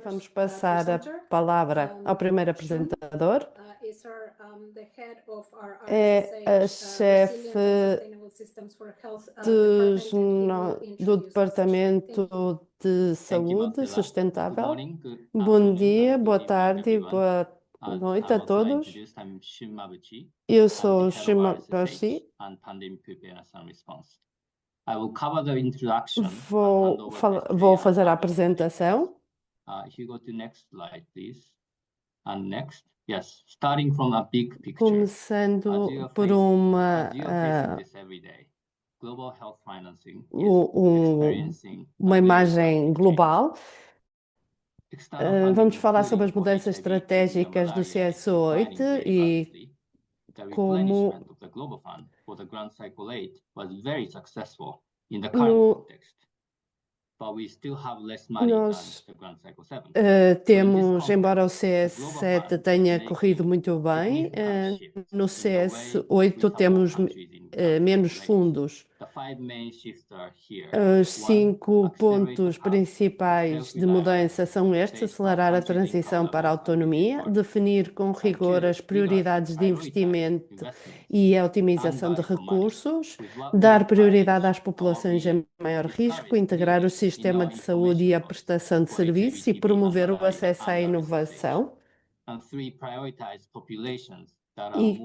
vamos passar a palavra ao primeiro apresentador. É a chefe do Departamento de Saúde Sustentável. Bom dia, boa tarde e boa noite a todos. Eu sou Shimagoshi. Vou fazer a apresentação. If you go to next slide, please. And next, yes, starting from a big picture. Começando por uma global health financing uma imagem global. Vamos falar sobre as mudanças estratégicas do CS8 e como nós temos, embora o CS7 tenha corrido muito bem, no CS8 temos menos fundos. Os 5 pontos principais de mudança são estes: acelerar a transição para a autonomia, definir com rigor as prioridades de investimento e a otimização de recursos, dar prioridade às populações em maior risco, integrar o sistema de saúde e a prestação de serviços e promover o acesso à inovação. E,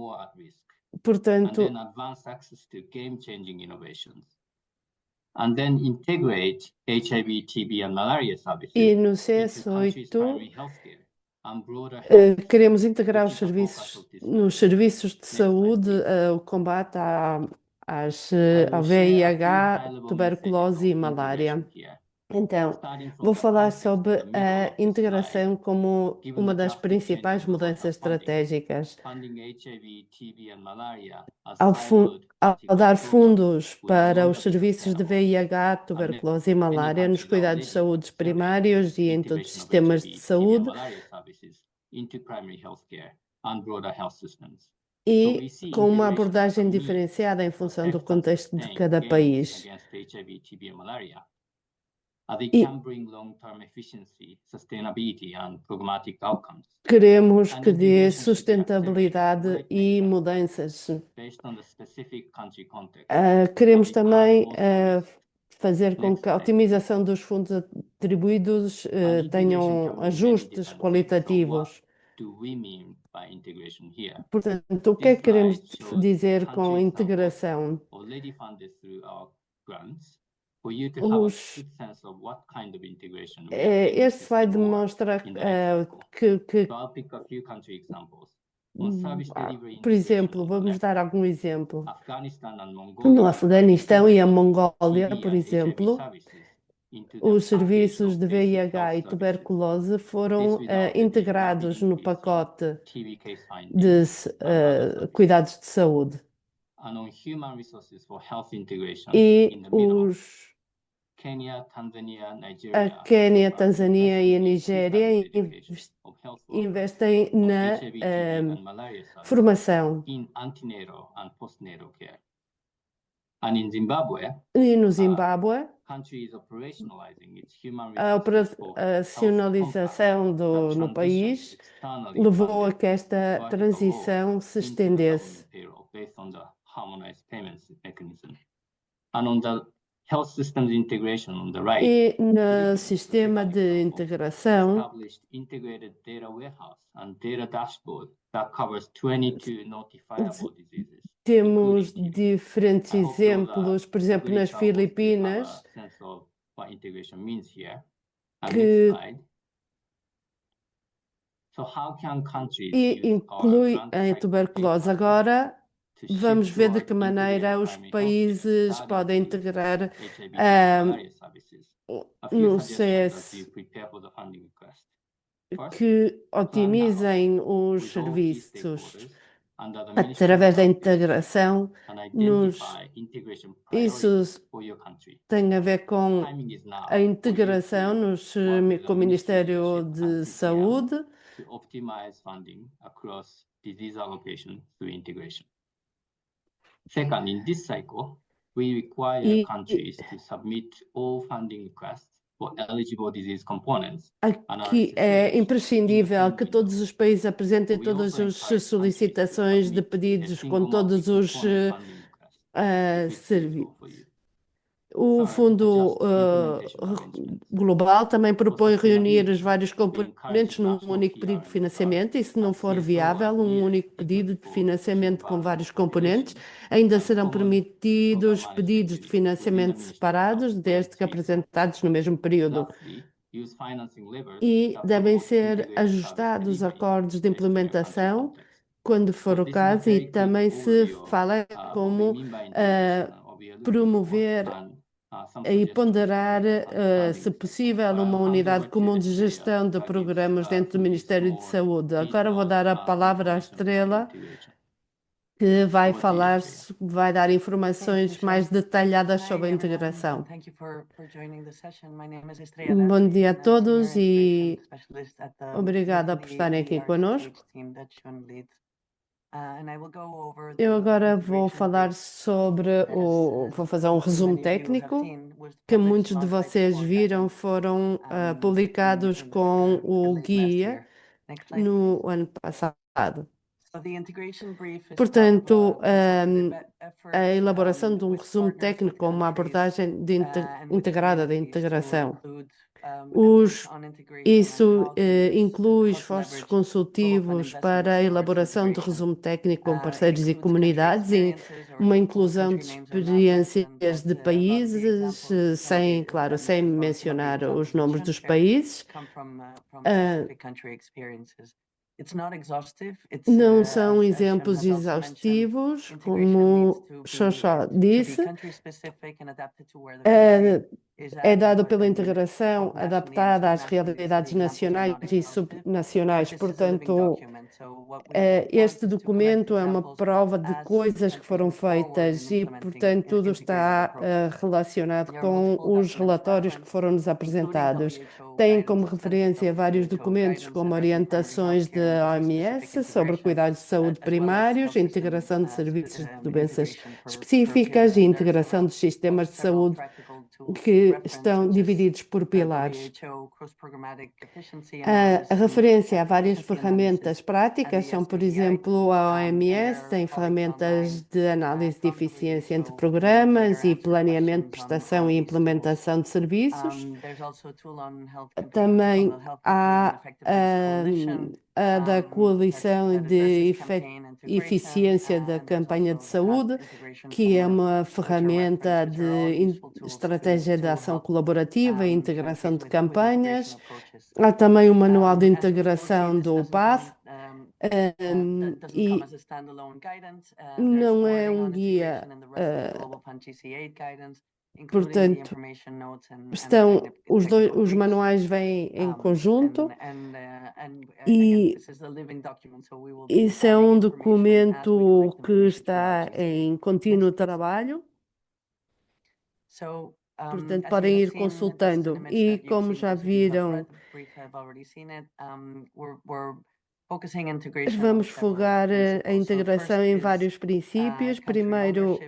portanto, e no CS8 queremos integrar os serviços, nos serviços de saúde, o combate ao VIH, tuberculose e malária. Então, vou falar sobre a integração como uma das principais mudanças estratégicas. Ao dar fundos para os serviços de VIH, tuberculose e malária nos cuidados de saúde primários e em todos os sistemas de saúde, e com uma abordagem diferenciada em função do contexto de cada país. Queremos que dê sustentabilidade e mudanças. Queremos também fazer com que a otimização dos fundos atribuídos tenham ajustes qualitativos. Portanto, o que é que queremos dizer com integração? Este slide mostra que, por exemplo, vamos dar algum exemplo. No Afeganistão e a Mongólia, por exemplo, os serviços de VIH e tuberculose foram integrados no pacote de cuidados de saúde. E a Quênia, Tanzânia e a Nigéria investem na formação. E no Zimbábue, a operacionalização no país levou a que esta transição se estendesse. E no sistema de integração, temos diferentes exemplos, por exemplo, nas Filipinas, que inclui a tuberculose. Agora, vamos ver de que maneira os países podem integrar no CS, que otimizem os serviços através da integração. Isso tem a ver com a integração com o Ministério de Saúde. Second, in this cycle, we require countries to submit all funding requests for eligible disease components. Aqui é imprescindível que todos os países apresentem todas as solicitações de pedidos com todos os serviços. O Fundo Global também propõe reunir os vários componentes num único pedido de financiamento e, se não for viável, um único pedido de financiamento com vários componentes. Ainda serão permitidos pedidos de financiamento separados, desde que apresentados no mesmo período. E devem ser ajustados acordos de implementação, quando for o caso, e também se fala como promover e ponderar, se possível, uma unidade comum de gestão de programas dentro do Ministério de Saúde. Agora vou dar a palavra à Estrela, que vai vai dar informações mais detalhadas sobre a integração. Bom dia a todos e obrigada por estarem aqui conosco. Eu agora vou falar vou fazer um resumo técnico que muitos de vocês viram, foram publicados com o guia no ano passado. Portanto, a elaboração de um resumo técnico com uma abordagem integrada de integração. Isso inclui esforços consultivos para a elaboração de resumo técnico com parceiros e comunidades e uma inclusão de experiências de países, claro, sem mencionar os nomes dos países. Não são exemplos exaustivos, como Xoxó disse. É dado pela integração adaptada às realidades nacionais e subnacionais. Portanto, este documento é uma prova de coisas que foram feitas e, portanto, tudo está relacionado com os relatórios que foram-nos apresentados. Tem como referência vários documentos, como orientações da OMS sobre cuidados de saúde primários, integração de serviços de doenças específicas e integração dos sistemas de saúde que estão divididos por pilares. A referência a várias ferramentas práticas são, por exemplo, a OMS tem ferramentas de análise de eficiência entre programas e planeamento, prestação e implementação de serviços. Também há a da Coalição de Eficiência da Campanha de Saúde, que é uma ferramenta de estratégia de ação colaborativa e integração de campanhas. Há também o Manual de Integração do PATH, e não é um guia, portanto, os manuais vêm em conjunto e isso é um documento que está em contínuo trabalho. Portanto, podem ir consultando. E como já viram, vamos focar a integração em vários princípios. Primeiro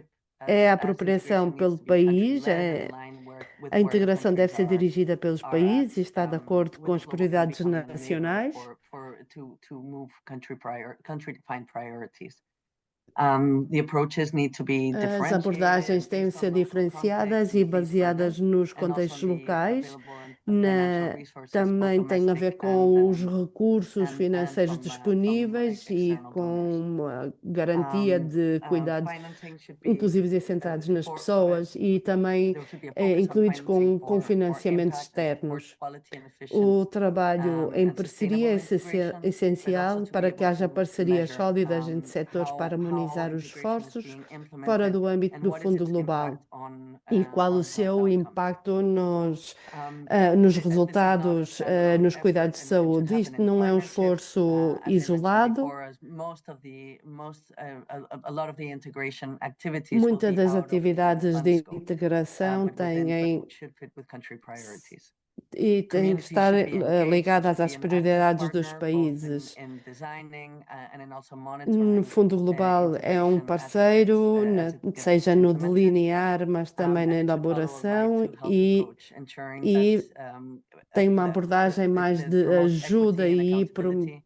é a apropriação pelo país. A integração deve ser dirigida pelos países e está de acordo com as prioridades nacionais. As abordagens têm de ser diferenciadas e baseadas nos contextos locais. Também tem a ver com os recursos financeiros disponíveis e com a garantia de cuidados inclusivos e centrados nas pessoas e também incluídos com financiamentos externos. O trabalho em parceria é essencial para que haja parcerias sólidas entre setores para harmonizar os esforços fora do âmbito do Fundo Global. E qual o seu impacto nos resultados, nos cuidados de saúde. Isto não é um esforço isolado. Muitas das atividades de integração têm e têm que estar ligadas às prioridades dos países. No Fundo Global é um parceiro, seja no delinear, mas também na elaboração, e tem uma abordagem mais de ajuda e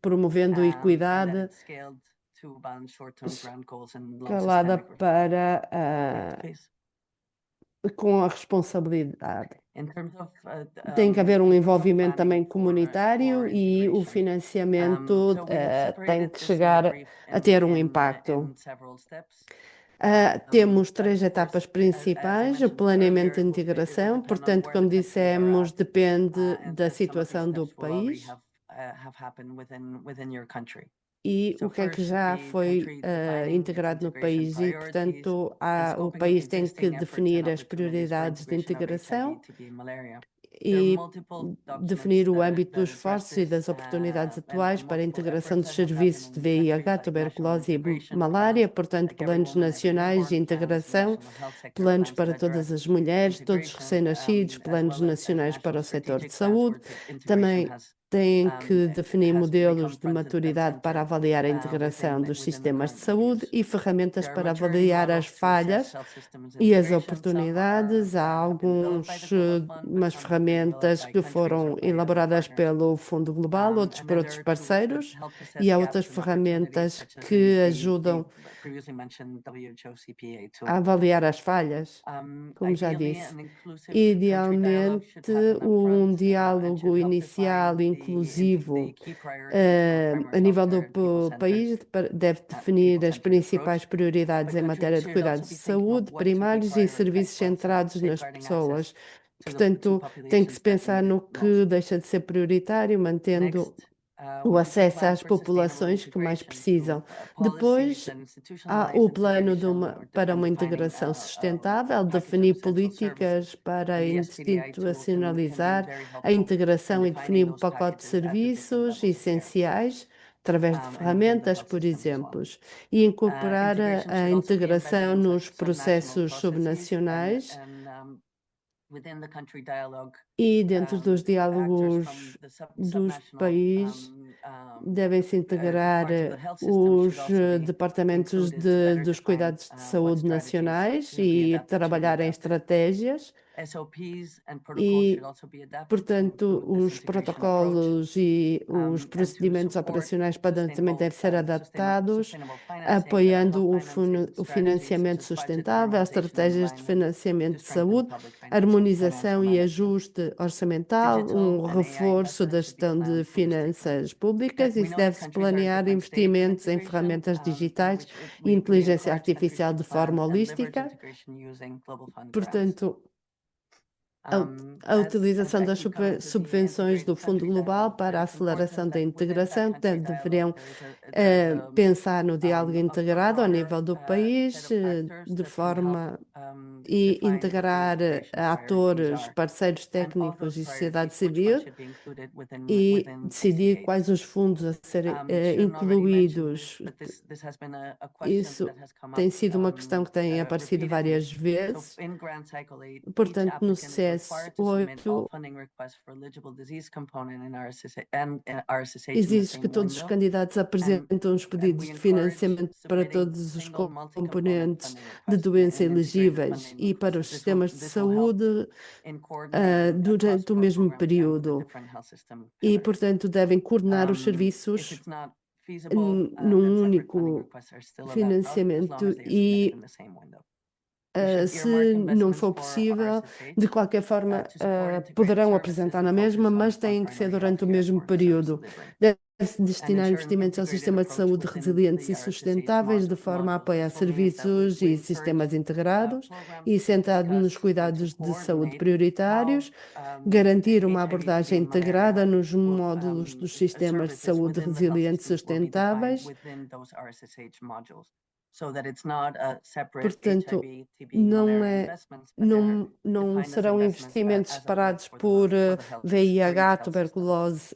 promovendo equidade escalada para com a responsabilidade. Tem que haver um envolvimento também comunitário e o financiamento tem que chegar a ter um impacto. Temos 3 etapas principais: o planeamento de integração, portanto, como dissemos, depende da situação do país e o que é que já foi integrado no país. E, portanto, o país tem que definir as prioridades de integração e definir o âmbito dos esforços e das oportunidades atuais para a integração dos serviços de VIH, tuberculose e malária, portanto, planos nacionais de integração, planos para todas as mulheres, todos os recém-nascidos, planos nacionais para o setor de saúde. Também têm que definir modelos de maturidade para avaliar a integração dos sistemas de saúde e ferramentas para avaliar as falhas e as oportunidades. Há umas ferramentas que foram elaboradas pelo Fundo Global, outros por outros parceiros, e há outras ferramentas que ajudam a avaliar as falhas, como já disse. Idealmente, um diálogo inicial inclusivo a nível do país deve definir as principais prioridades em matéria de cuidados de saúde primários e serviços centrados nas pessoas. Portanto, tem que se pensar no que deixa de ser prioritário, mantendo o acesso às populações que mais precisam. Depois, há o plano para uma integração sustentável, definir políticas para institucionalizar a integração e definir um pacote de serviços essenciais, através de ferramentas, por exemplo, e incorporar a integração nos processos subnacionais e dentro dos diálogos dos países devem-se integrar os departamentos dos cuidados de saúde nacionais e trabalhar em estratégias. E, portanto, os protocolos e os procedimentos operacionais também devem ser adaptados, apoiando o financiamento sustentável, estratégias de financiamento de saúde, harmonização e ajuste orçamental, um reforço da gestão de finanças públicas, e deve-se planear investimentos em ferramentas digitais e inteligência artificial de forma holística. Portanto, a utilização das subvenções do Fundo Global para a aceleração da integração, deveriam pensar no diálogo integrado ao nível do país, de forma e integrar atores, parceiros técnicos e sociedade civil e decidir quais os fundos a serem incluídos. Isso tem sido uma questão que tem aparecido várias vezes. Portanto, no CS8, exige que todos os candidatos apresentem os pedidos de financiamento para todos os componentes de doença elegíveis e para os sistemas de saúde durante o mesmo período. E, portanto, devem coordenar os serviços num único financiamento e se não for possível, de qualquer forma, poderão apresentar na mesma, mas têm que ser durante o mesmo período. Deve-se destinar investimentos ao sistema de saúde resilientes e sustentáveis, de forma a apoiar serviços e sistemas integrados e centrado nos cuidados de saúde prioritários, garantir uma abordagem integrada nos módulos dos sistemas de saúde resilientes e sustentáveis. Portanto, não serão investimentos separados por VIH, tuberculose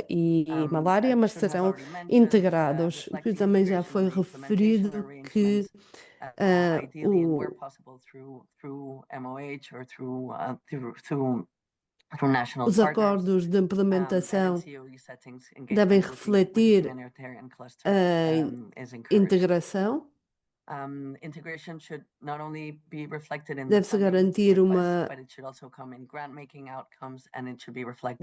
e malária, mas serão integrados. Que também já foi referido que Os acordos de implementação devem refletir a integração. Deve-se garantir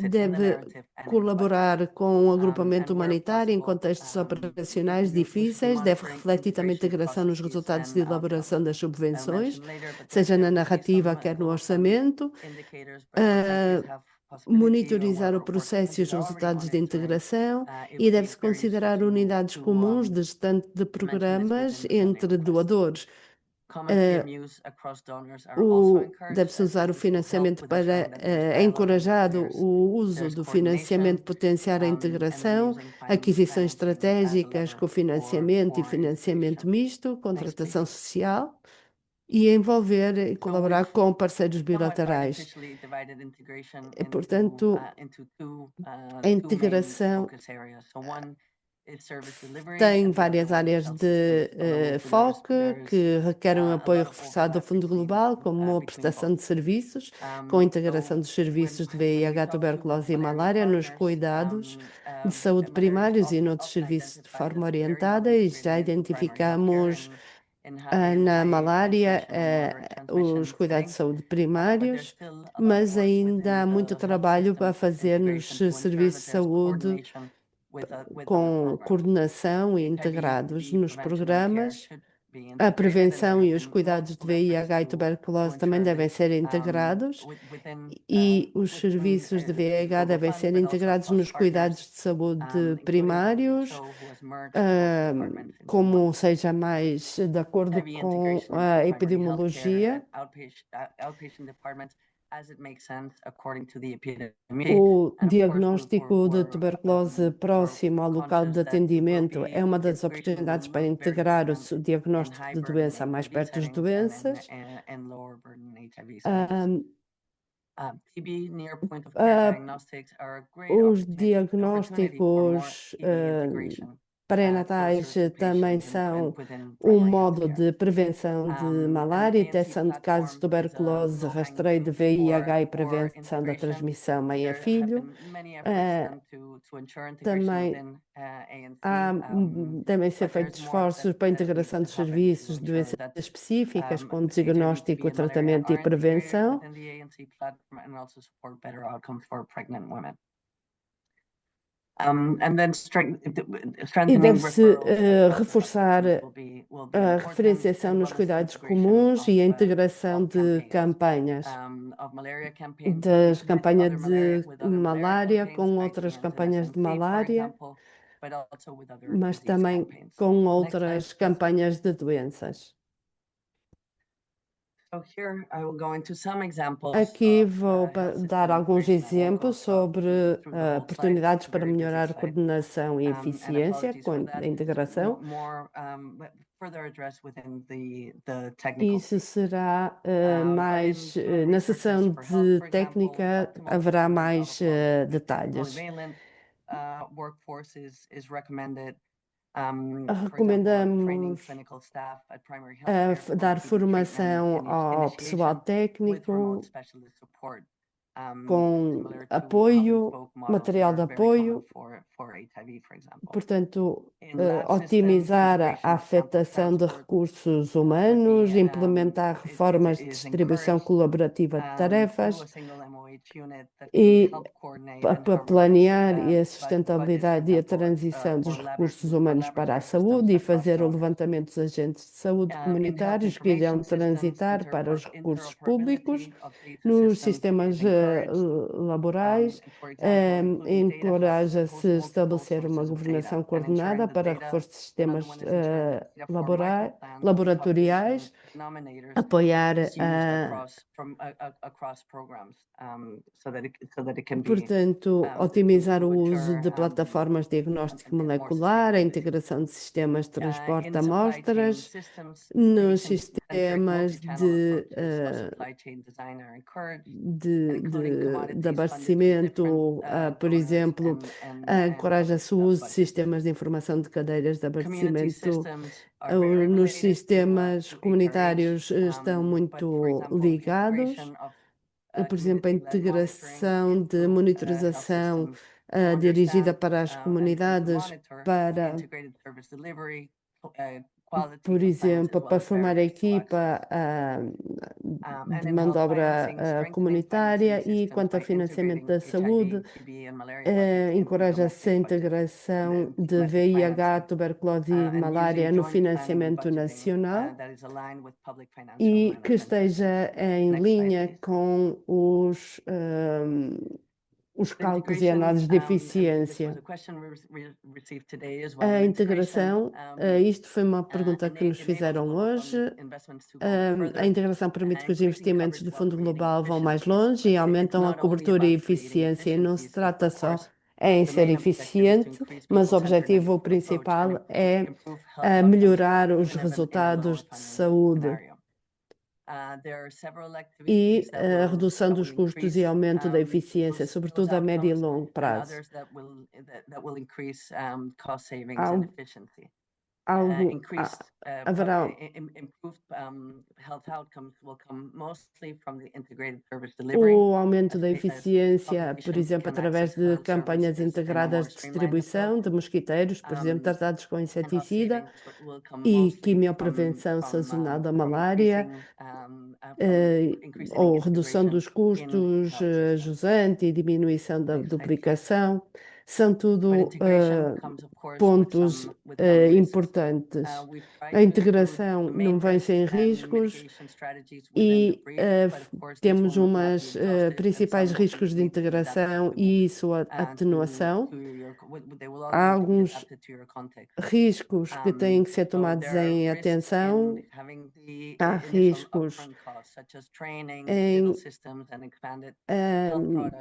deve colaborar com o agrupamento humanitário em contextos operacionais difíceis, deve refletir também a integração nos resultados de elaboração das subvenções, seja na narrativa, quer no orçamento, monitorizar o processo e os resultados de integração e deve-se considerar unidades comuns de gestante de programas entre doadores. Deve-se usar o financiamento para é encorajado o uso do financiamento potenciar a integração, aquisições estratégicas, cofinanciamento e financiamento misto, contratação social e envolver e colaborar com parceiros bilaterais. Portanto, a integração tem várias áreas de foco que requerem um apoio reforçado do Fundo Global, como a prestação de serviços, com a integração dos serviços de VIH, tuberculose e malária nos cuidados de saúde primários e noutros serviços de forma orientada, e já identificamos na malária os cuidados de saúde primários, mas ainda há muito trabalho a fazer nos serviços de saúde com coordenação e integrados nos programas. A prevenção e os cuidados de VIH e tuberculose também devem ser integrados e os serviços de VIH devem ser integrados nos cuidados de saúde primários, como seja mais de acordo com a epidemiologia. O diagnóstico de tuberculose próximo ao local de atendimento é uma das oportunidades para integrar o diagnóstico de doença mais perto das doenças. Os diagnósticos pré-natais também são um modo de prevenção de malária e detecção de casos de tuberculose, rastreio de VIH e prevenção da transmissão mãe a filho. Também devem ser feitos esforços para a integração dos serviços de doenças específicas, com diagnóstico, tratamento e prevenção. E deve-se reforçar a referenciação nos cuidados comuns e a integração de campanhas, das campanhas de malária com outras campanhas de malária, mas também com outras campanhas de doenças. Aqui vou dar alguns exemplos sobre oportunidades para melhorar a coordenação e eficiência com a integração. Isso será mais na sessão de técnica, haverá mais detalhes. Recomendamos dar formação ao pessoal técnico com apoio, material de apoio, portanto, otimizar a afetação de recursos humanos, implementar reformas de distribuição colaborativa de tarefas e para planear a sustentabilidade e a transição dos recursos humanos para a saúde e fazer o levantamento dos agentes de saúde comunitários que irão transitar para os recursos públicos nos sistemas laborais. Encoraja-se estabelecer uma governação coordenada para reforço de sistemas laboratoriais, apoiar portanto, otimizar o uso de plataformas de diagnóstico molecular, a integração de sistemas de transporte de amostras, nos sistemas de abastecimento, por exemplo, encoraja-se o uso de sistemas de informação de cadeias de abastecimento. Nos sistemas comunitários estão muito ligados. por exemplo, a integração de monitorização dirigida para as comunidades, para, por exemplo, para formar a equipa de mão de obra comunitária. E quanto ao financiamento da saúde, encoraja-se a integração de VIH, tuberculose e malária no financiamento nacional e que esteja em linha com os cálculos e análises de eficiência. A integração, isto foi uma pergunta que nos fizeram hoje. A integração permite que os investimentos do Fundo Global vão mais longe e aumentam a cobertura e eficiência. E não se trata só em ser eficiente, mas o objetivo principal é melhorar os resultados de saúde. E a redução dos custos e aumento da eficiência, sobretudo a médio e longo prazo. Haverá o aumento da eficiência, por exemplo, através de campanhas integradas de distribuição de mosquiteiros, por exemplo, tratados com inseticida, e quimioprevenção sazonal da malária, ou redução dos custos jusante e diminuição da duplicação. São tudo pontos importantes. A integração não vem sem riscos e temos umas principais riscos de integração e sua atenuação. Há alguns riscos que têm que ser tomados em atenção. Há riscos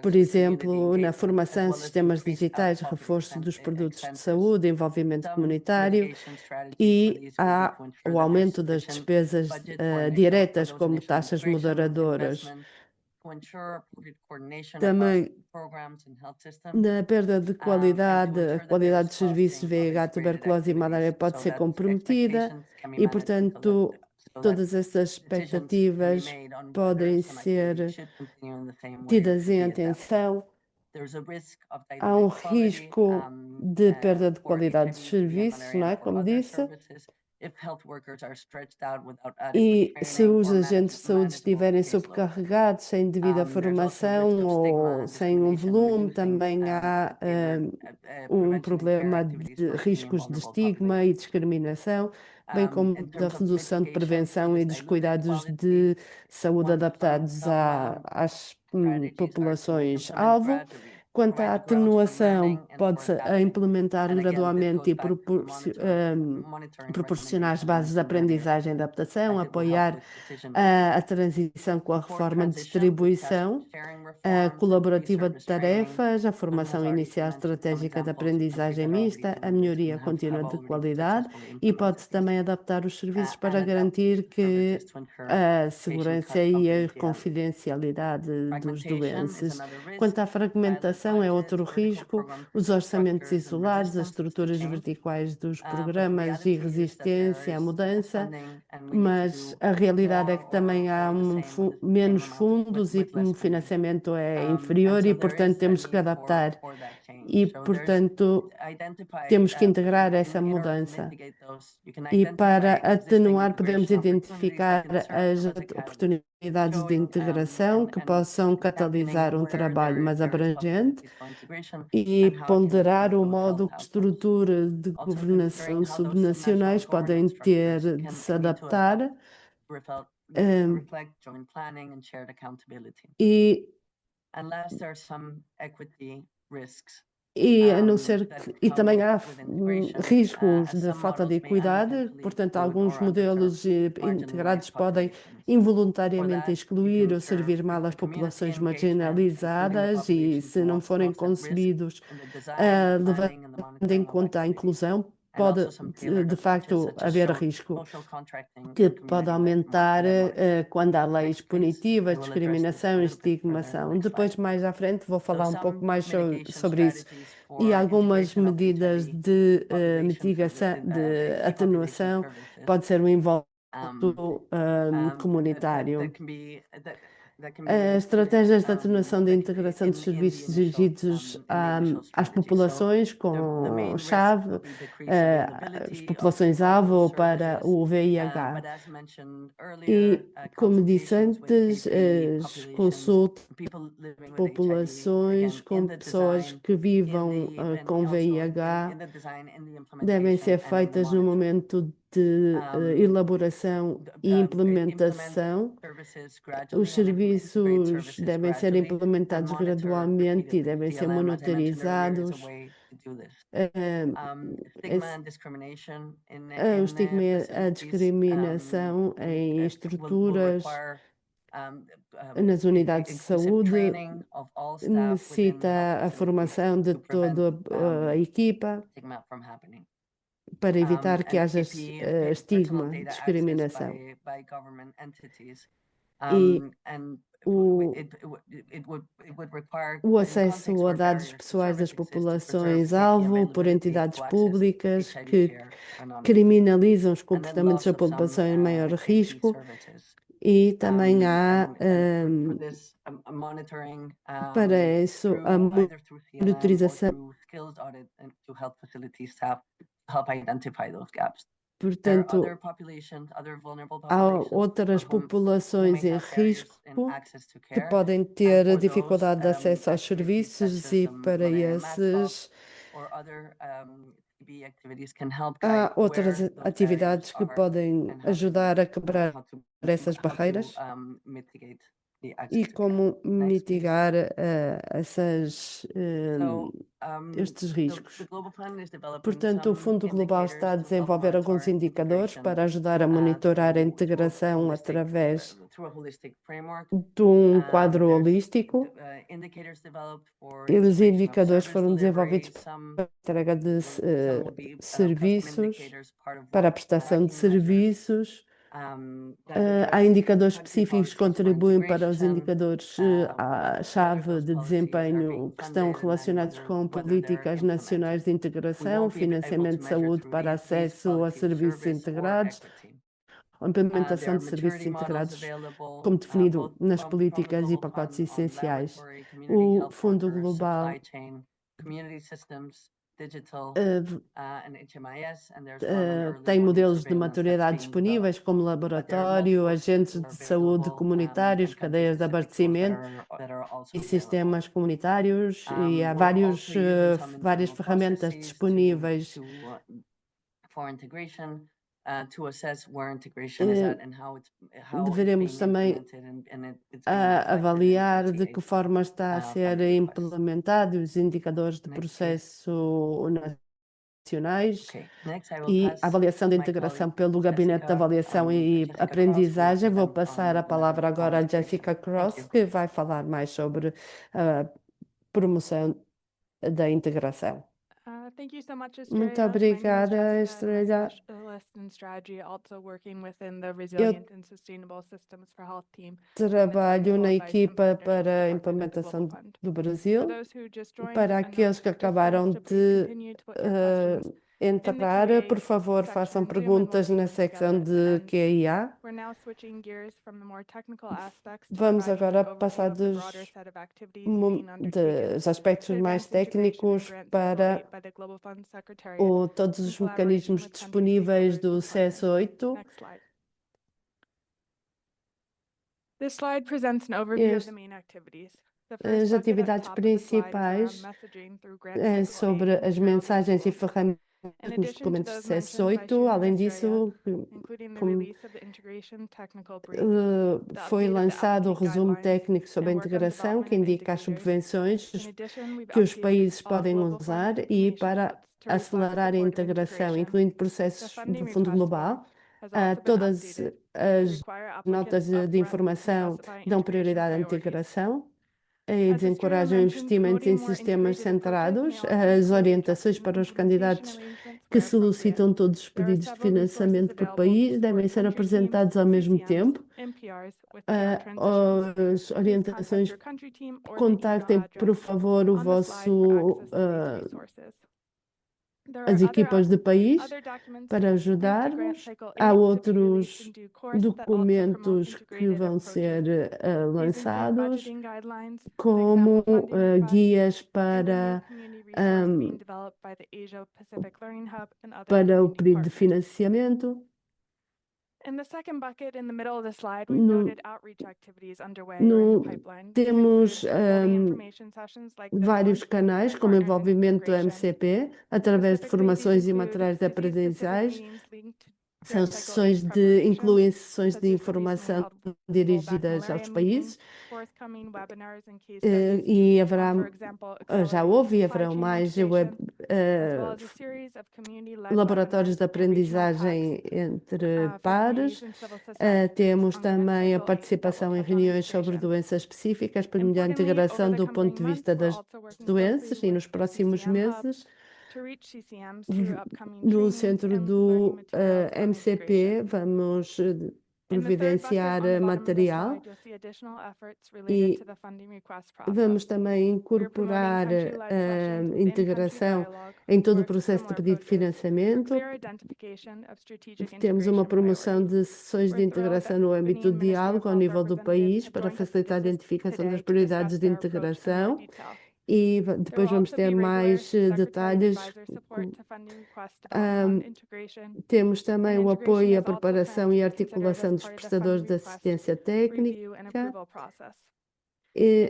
por exemplo, na formação, sistemas digitais, reforço dos produtos de saúde, envolvimento comunitário, e há o aumento das despesas diretas, como taxas moderadoras. Também na perda de qualidade, a qualidade dos serviços VIH, tuberculose e malária pode ser comprometida e, portanto, todas essas expectativas podem ser tidas em atenção. Há um risco de perda de qualidade dos serviços, não é? Como disse. E se os agentes de saúde estiverem sobrecarregados, sem devida formação ou sem um volume, também há um problema de riscos de estigma e discriminação, bem como da redução de prevenção e dos cuidados de saúde adaptados às populações-alvo. Quanto à atenuação, pode-se implementar gradualmente e proporcionar as bases de aprendizagem e adaptação, apoiar a transição com a reforma de distribuição, a colaborativa de tarefas, a formação inicial estratégica de aprendizagem mista, a melhoria contínua de qualidade e pode-se também adaptar os serviços para garantir que a segurança e a confidencialidade dos doentes. Quanto à fragmentação, é outro risco, os orçamentos isolados, as estruturas verticais dos programas e resistência à mudança, mas a realidade é que também há menos fundos e o financiamento é inferior e, portanto, temos que adaptar e, portanto, temos que integrar essa mudança. E para atenuar, podemos identificar as oportunidades de integração que possam catalisar um trabalho mais abrangente e ponderar o modo que estruturas de governação subnacionais podem ter de se adaptar. E a não ser que, e também há riscos de falta de equidade, portanto, alguns modelos integrados podem involuntariamente excluir ou servir mal às populações marginalizadas e, se não forem concebidos levando em conta a inclusão, pode de facto haver risco que pode aumentar quando há leis punitivas, discriminação e estigmação. Depois, mais à frente, vou falar um pouco mais sobre isso. E algumas medidas de mitigação, de atenuação, pode ser um envolvimento comunitário. estratégias de atenuação da integração dos serviços dirigidos às populações com chave, as populações-alvo para o VIH. E, como disse antes, as consultas de populações com pessoas que vivam com VIH devem ser feitas no momento de elaboração e implementação. Os serviços devem ser implementados gradualmente e devem ser monitorizados. O estigma e a discriminação em estruturas, nas unidades de saúde, necessita a formação de toda a equipa para evitar que haja estigma, discriminação. E o acesso a dados pessoais das populações-alvo por entidades públicas que criminalizam os comportamentos da população em maior risco, e também há para isso a monitorização. Portanto, há outras populações em risco que podem ter dificuldade de acesso aos serviços, e para esses há outras atividades que podem ajudar a quebrar essas barreiras e como mitigar estes riscos. Portanto, o Fundo Global está a desenvolver alguns indicadores para ajudar a monitorar a integração através de um quadro holístico. E os indicadores foram desenvolvidos para a entrega de serviços, para a prestação de serviços. Há indicadores específicos que contribuem para os indicadores chave de desempenho que estão relacionados com políticas nacionais de integração, financiamento de saúde para acesso a serviços integrados, a implementação de serviços integrados, como definido nas políticas e pacotes essenciais. O Fundo Global tem modelos de maturidade disponíveis, como laboratório, agentes de saúde comunitários, cadeias de abastecimento e sistemas comunitários, e há várias ferramentas disponíveis deveremos também avaliar de que forma está a ser implementado os indicadores de processo nacionais e a avaliação da integração pelo Gabinete de Avaliação e Aprendizagem. Vou passar a palavra agora a Jessica Cross, que vai falar mais sobre a promoção da integração. Muito obrigada, Estrela. Eu trabalho na equipa para a implementação do Brasil. Para aqueles que acabaram de entrar, por favor, façam perguntas na secção de QIA. Vamos agora passar dos aspectos mais técnicos para todos os mecanismos disponíveis do CS8. As atividades principais sobre as mensagens e ferramentas nos documentos de CS8. Além disso, foi lançado o resumo técnico sobre a integração, que indica as subvenções que os países podem usar e para acelerar a integração, incluindo processos do Fundo Global. Todas as notas de informação dão prioridade à integração e desencorajam investimentos em sistemas centrados. As orientações para os candidatos que solicitam todos os pedidos de financiamento por país devem ser apresentados ao mesmo tempo. As orientações, contactem, por favor, o vosso as equipas de país para ajudar-nos. Há outros documentos que vão ser lançados, como guias para o período de financiamento. Temos vários canais, como envolvimento do MCP, através de formações e materiais de aprendizagem. Incluem sessões de informação dirigidas aos países. E já houve e haverão mais laboratórios de aprendizagem entre pares. Temos também a participação em reuniões sobre doenças específicas para melhor integração do ponto de vista das doenças, e nos próximos meses no centro do MCP vamos providenciar material e vamos também incorporar a integração em todo o processo de pedido de financiamento. Temos uma promoção de sessões de integração no âmbito do diálogo ao nível do país para facilitar a identificação das prioridades de integração. E depois vamos ter mais detalhes. Temos também o apoio à preparação e articulação dos prestadores de assistência técnica.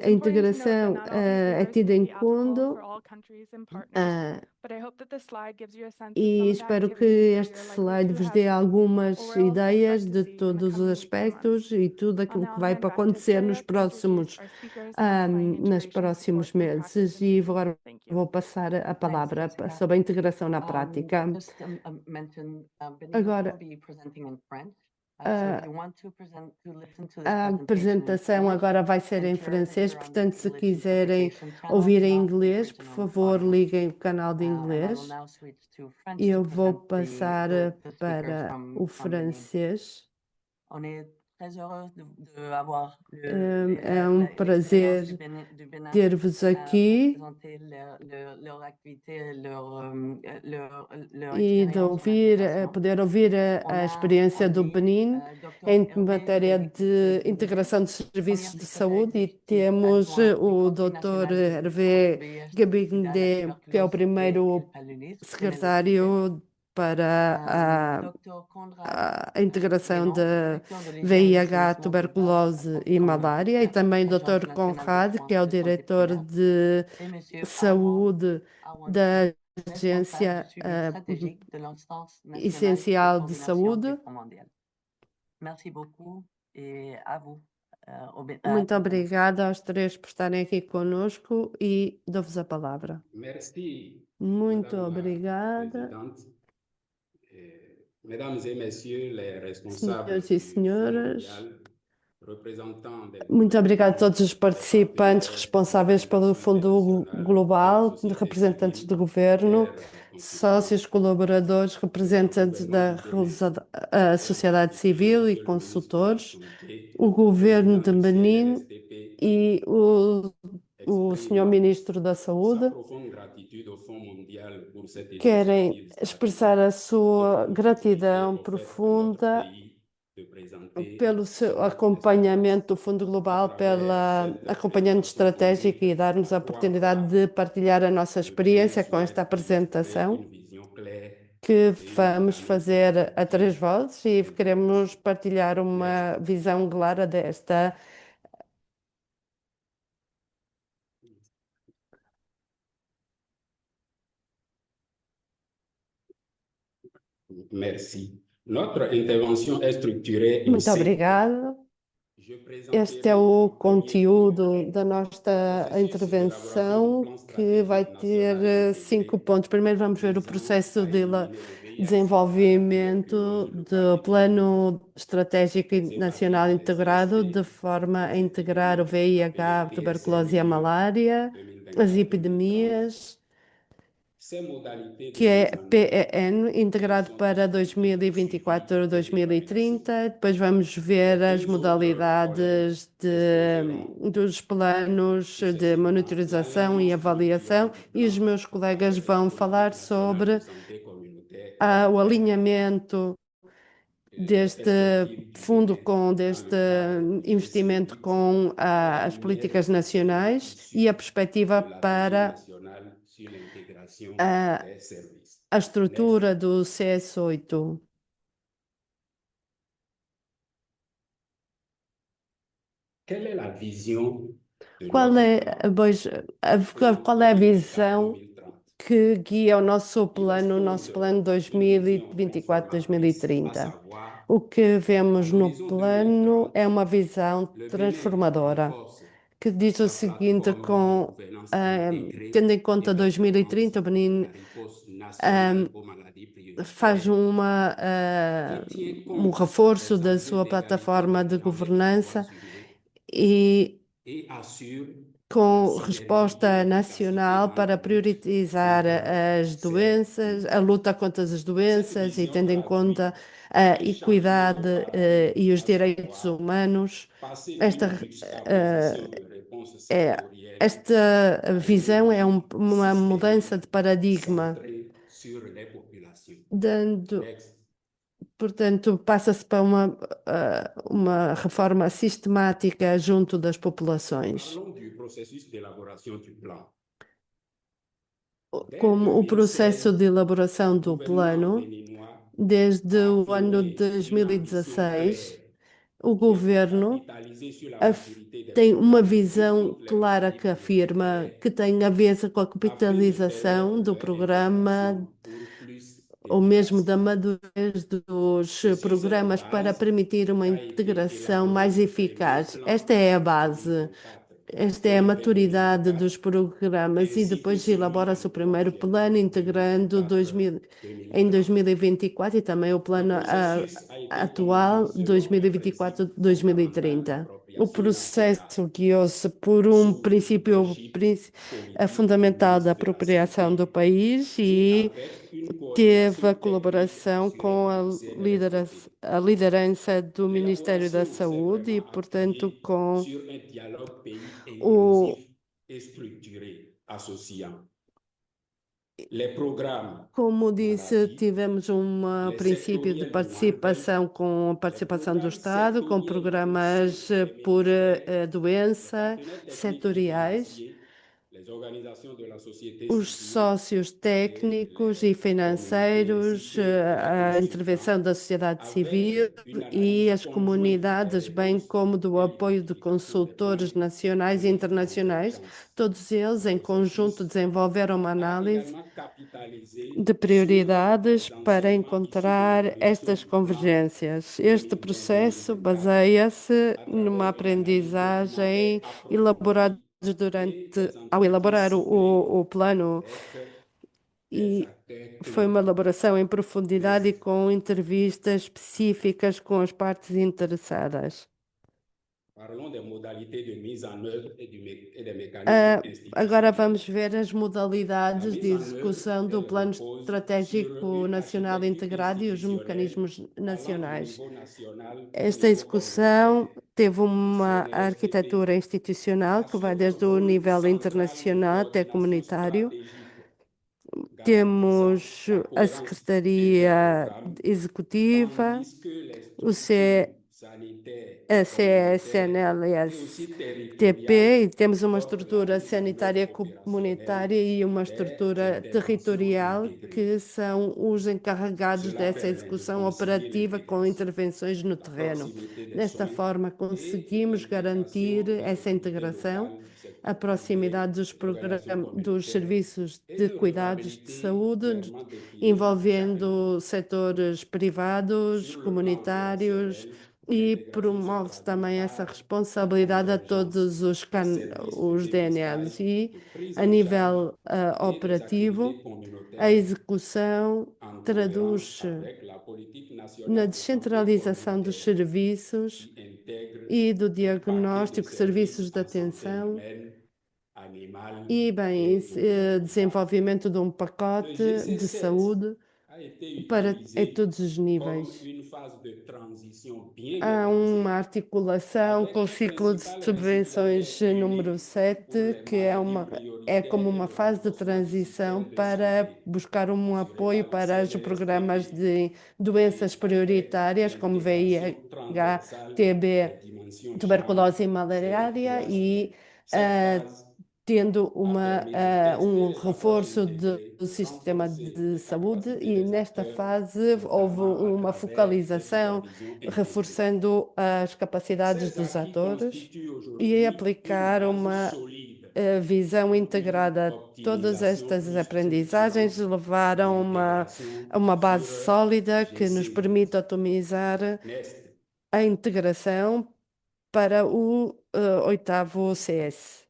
A integração é tida em conta e espero que este slide vos dê algumas ideias de todos os aspectos e tudo aquilo que vai para acontecer nos próximos meses. E agora vou passar a palavra sobre a integração na prática. Agora, a apresentação agora vai ser em francês, portanto, se quiserem ouvir em inglês, por favor, liguem o canal de inglês. E eu vou passar para o francês. É um prazer ter-vos aqui e de poder ouvir a experiência do Benin em matéria de integração de serviços de saúde. E temos o Dr. Hervé Gabindé, que é o primeiro secretário para a integração de VIH, tuberculose e malária, e também o Dr. Conrad, que é o diretor de saúde da Agência Essencial de Saúde. Muito obrigada aos três por estarem aqui conosco e dou-vos a palavra. Muito obrigada. Senhores e senhoras, muito obrigada a todos os participantes responsáveis pelo Fundo Global, representantes do governo, sócios, colaboradores, representantes da sociedade civil e consultores, o governo de Benin e o senhor Ministro da Saúde. Querem expressar a sua gratidão profunda pelo seu acompanhamento do Fundo Global, pela acompanhamento estratégico e dar-nos a oportunidade de partilhar a nossa experiência com esta apresentação que vamos fazer a três vozes, e queremos partilhar uma visão clara desta. Merci. Notre intervention est structurée Muito obrigado. Este é o conteúdo da nossa intervenção, que vai ter 5 pontos. Primeiro vamos ver o processo de desenvolvimento do Plano Estratégico Nacional Integrado, de forma a integrar o VIH, a tuberculose e a malária, as epidemias. Ces modalités de que é mise en œuvre, PEN, integrado para 2024-2030. Depois vamos ver as modalidades dos planos de monitorização e avaliação, e os meus colegas vão falar sobre o alinhamento deste fundo deste investimento com as políticas nacionais e a perspectiva para a estrutura do CS8. Quelle est la vision de Qual notre é, plan pois, qual é a visão 2024-2030? que guia o nosso Dispose plano d'une vision transformatrice, à 2024-2030? savoir O que à vemos no l'horizon plano 2030, é uma visão le Bénin transformadora, renforce que diz o sa seguinte, plateforme de gouvernance intégrée tendo em et conta 2030, o performance de Benin la riposte ah, nationale aux maladies faz prioritaires, qui tient um compte reforço des da enjeux sua d'égalité plataforma des de genres et des droits governança humains e et assure la com synergie et resposta l'efficacité nacional dans la para lutte priorizar contre as ces doenças, a maladies. luta contra as Cette doenças e vision tendo em conta traduit a un changement de equidade paradigme, e os à direitos savoir humanos. passer Esta, d'une juxtaposition de réponses é, sectorielles esta à une visão é vision uma mudança de systémique paradigma, centrée sur les populations. dando, Next. portanto, passa-se para uma reforma sistemática junto das populações. Parlons du processus d'élaboration du plan. Dès Como o processo 2016, de elaboração le do gouvernement plano, béninois desde a o ano affirmé une ambition 2016, claire o qui est governo capitalisée sur la af- maturité des tem uma programmes de lutte visão contre les clara maladies que afirma prioritaires que tem a ver com a afin de capitalização permettre do leur programa intégration pour plus ou mesmo da d'efficacité. madurez dos C'est sur cette programas para base permitir uma qu'a été integração élaboré mais le premier eficaz. plan Esta é a base. 2024 Esta é a maturidade 2024 dos programas e ainsi que depois celui elabora-se du o primeiro plano troisième plan integrando em 2024-2030. 2024 e também o Le plano processus a été conduit atual selon un principe fondamental 2024-2030. O d'appropriation nationale, processo guiou-se por sous princípio leadership politique du fundamental da ministre de la apropriação do Santé país et e avec une teve a coordination technique colaboração assurée com par le CNRSPT. a liderança do Ministério da L'élaboration s'est Saúde e, vraiment portanto, appuyée com sur un dialogue pays o inclusif et structuré, associant les programmes Como disse, maladie, tivemos um les princípio de sectoriels du One Health, participação com a les participação do programmes Estado, com sectoriels au sein programas des por ministères, les doença, partenaires techniques et setoriais, financiers, les organisations de la société os civile sócios et técnicos e les communautés ainsi financeiros, que les a intervenção consultants da sociedade civil avec une e analyse as conjointe des comunidades, bem réponses como do et apoio de l'identification des consultores points nacionais e de internacionais. convergence. Todos eles, Le em conjunto, processus desenvolveram uma a análise également capitalisé de sur prioridades les para enseignements issus de encontrar l'évolution estas du plan convergências. Este processo 2020-2024 baseia-se à numa travers une analyse documentaire aprendizagem elaborada approfondie et durante des ao entretiens elaborar ciblés o plano avec des e acteurs foi uma clés. elaboração em profundidade e Next. com entrevistas específicas com as partes interessadas. Parlons des modalités de mise en œuvre et des mécanismes Agora institutionnels. vamos ver as La modalidades de mise en œuvre, execução do elle Plano repose sur Estratégico une Nacional architecture Integrado e os institutionnelle mecanismos allant du nacionais. niveau national au Esta niveau execução communautaire. teve Le uma arquitetura CNRSPT institucional que vai assure un desde o rôle nível central de internacional até coordination comunitário. stratégique, garantissant Temos la a cohérence Secretaria interprogramme, Executiva, tandis que les o structures sanitaires a communautaires et CSNLS aussi TP, territoriales e temos uma offrent la estrutura mise en œuvre sanitária opérationnelle comunitária e uma des estrutura interventions territorial intégrées. que são os encarregados Cela dessa permet de execução concilier operativa com l'intégration, intervenções no la terreno. proximité des Desta soins forma, et conseguimos garantir l'implication des essa autorités integração, locales du a secteur privé, proximidade des organisations dos communautaires serviços et de une cuidados de redevabilité saúde, clairement définie par chaque niveau. envolvendo setores privados, Sur le plan comunitários, opérationnel, e l'intégration se promove-se traduit também essa par la responsabilidade a convergence todos des services de os dépistage, DNLs e, de prise a en charge nível et des operativo, activités a communautaires execução en cohérence traduz-se avec la politique na nationale de santé descentralização dos communautaire serviços qui intègre e do un paquet de diagnóstico, services serviços de en santé atenção humaine, animal E, bem, et desenvolvimento de um le pacote de GC7 saúde a été para utilisé todos os comme níveis. une phase de transition bien Há uma maîtrisée articulação avec com o un ciclo de principal résultat subvenções número théorique pour 7, les que é maladies é como prioritaires et uma le fase de renforcement du transição système de para santé, buscar um assuré apoio par le para os programas CNSPP, de doenças et avec prioritárias, como l'intégration VIH, transversale TB, des dimensions genre, tuberculose e sexe, malária, droit e civil. Cette phase tendo a permis de tester um les approches reforço do intégrées, sistema renforcer de les saúde, capacités e des nesta acteurs, fase houve notamment à uma travers des focalização, supervisions intégrées. reforçando as capacidades Ces dos acquis atores constituent e aujourd'hui une aplicar base uma solide visão pour une integrada. Todas optimisation estas plus aprendizagens structurante de levaram l'intégration a uma base sur sólida que nos GC8. permite otimizar Nest. a integração para o oitavo CS.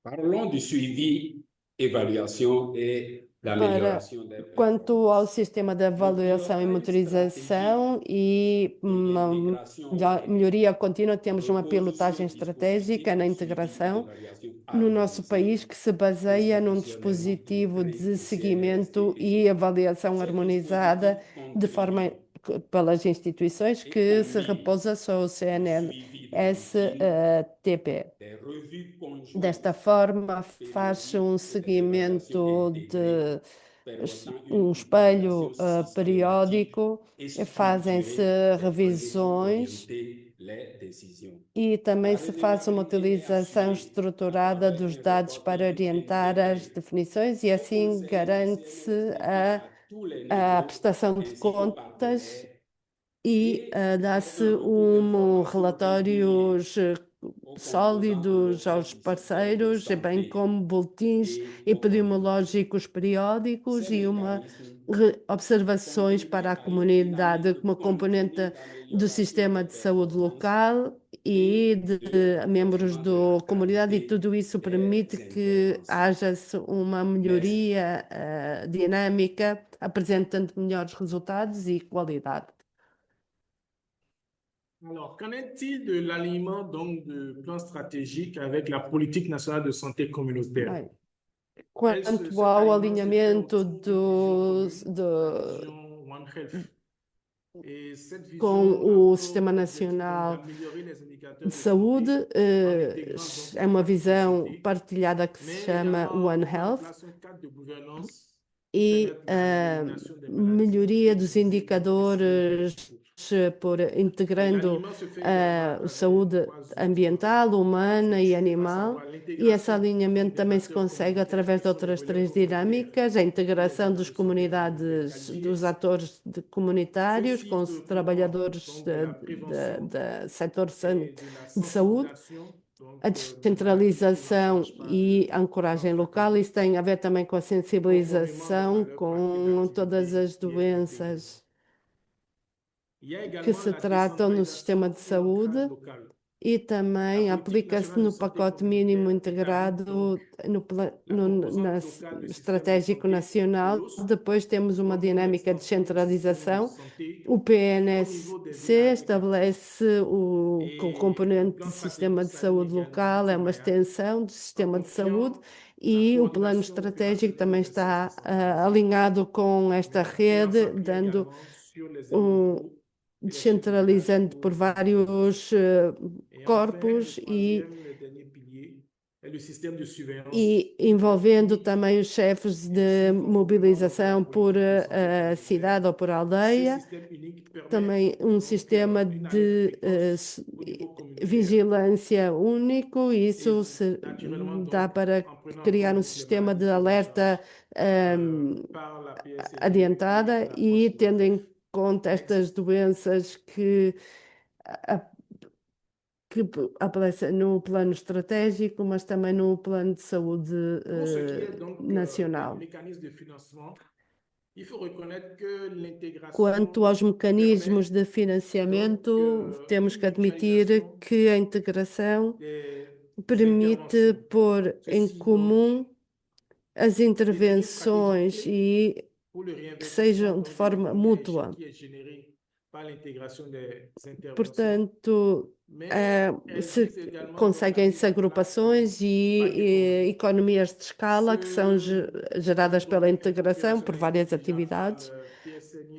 Parlons du suivi, évaluation et Para, l'amélioration des quanto ao performances. sistema de Le avaliação e pilotage monitorização stratégique e et uma l'intégration des melhoria contínua, temos uma repose sur pilotagem un estratégica dispositif na de suivi et integração d'évaluation no nosso país, harmonisé, que se baseia num institutionnellement dispositivo filtré de au seguimento CNSPP. e avaliação Ces harmonizada dispositifs de forma contribuent pelas instituições, et que se combinent repousa sobre o le suivi de routine, CNSTP. des revues Desta conjointes forma, faz périodiques et des évaluations seguimento intégrées de permettant une espelho utilisation systématique periódico, et fazem-se structurée des données pour revisões orienter les décisions. e também La se faz uma redevabilité est utilização assurée à estruturada travers dos un dados para reporting orientar as intégré. definições, e Aux assim conseillers du garante-se CNSPP à tous les a niveaux prestação de ainsi qu'aux contas partenaires e et avec dá-se un retour d'information régulier relatórios aux composants sólidos locaux aos du secteur de parceiros, bem santé como boletins et aux communautés. epidemiológicos periódicos Ces e uma mécanismes observações para a contribuent à une comunidade, dynamique como componente continue do d'amélioration sistema des de saúde performances local e et de de membros renforcement de la da comunidade, e qualité tudo isso des permite que interventions. haja-se uma Nest. melhoria dinâmica, apresentando melhores resultados e qualidade. Alors, qu'en est-il de l'alignement donc de plan stratégique avec la politique nationale de santé communautaire? Bem, quanto ao alinhamento la vision One Health. Et cette com vision o a Sistema comme objectif donc Nacional d'améliorer les indicateurs de de Saúde, santé en intégrant donc é uma les actes de visão santé, partilhada que se mais chama également One mettre en Health, place un cadre de gouvernance e permettre l'élimination des maladies melhoria dos prédisées donc et indicadores por Et integrando l'alignement se fait également à a travers saúde 3 outils ambiental, humana e structurés, à animal, savoir e esse l'intégration donc alinhamento des também se acteurs consegue communautaires através qui de sont les outras relais três communautaires dinâmicas: a pour les integração dos établissements communautaires comunidades, dos qualifiés. atores comunitários com Ceux-ci os s'occuperont trabalhadores donc de la prévention da setor et de la de saúde, sensibilisation a donc des maladies qui ne descentralização marchent pas e de a ancoragem façon local. Isso fréquente, tem a ver também com a conformément donc à sensibilização leur paquet com todas d'activités as qui est intégré. doenças Il y a que également se la tratam no sistema de décentralisation et l'ancrage saúde, local. e La também politique aplica-se nationale de no santé pacote mínimo communautaire établit integrado donc la na composante locale du système de estratégico santé nacional. POLOS Depois temos uma comme une dinâmica de extension du système de centralização. santé O au niveau des PNSC villages et quartiers. estabelece o Et le componente plan de stratégique sistema de s'aligne saúde également local, é sur uma l'AYAC extensão do en sistema de saúde, confiant la e o plano coordination estratégico opérationnelle também des services está décentralisés, alinhado com esta et en rede, s'appuyant dando également sur les élus um, locaux et les chefs de village descentralizando pour por le déploiement. vários Et enfin, corpos le dernier pilier est le système de e surveillance envolvendo qui também os chefes de ainsi conformément donc à la mobilização por politique de santé communautaire. cidade ou por Ce aldeia. système unique permet Também um donc sistema une alerte de précoce au niveau communautaire vigilância único, e et isso naturellement dá donc para en prenant en criar um compte les sistema maladies de prises en alerta charge par la PSSD ou adiantada, l'approche e tendo sanitaire. em conta Next. estas doenças a- que aparecem no plano estratégico, mas também no plano de saúde Pour ce qui est donc des nacional. mécanismes de financement, il faut reconnaître que Quanto l'intégration aos mecanismos permet de financiamento, donc temos une que admitir mutualisation que a integração des permite interventions. pôr em Ceci donc comum as devient une stratégie intervenções clé e pour le que réinvestissement sejam de donc de forma l'économie haïtienne mútua. qui est générée par l'intégration des interventions. Portanto, Mais elles se visent également conseguem-se agrupações e economias de escala que são geradas pela integração por várias atividades.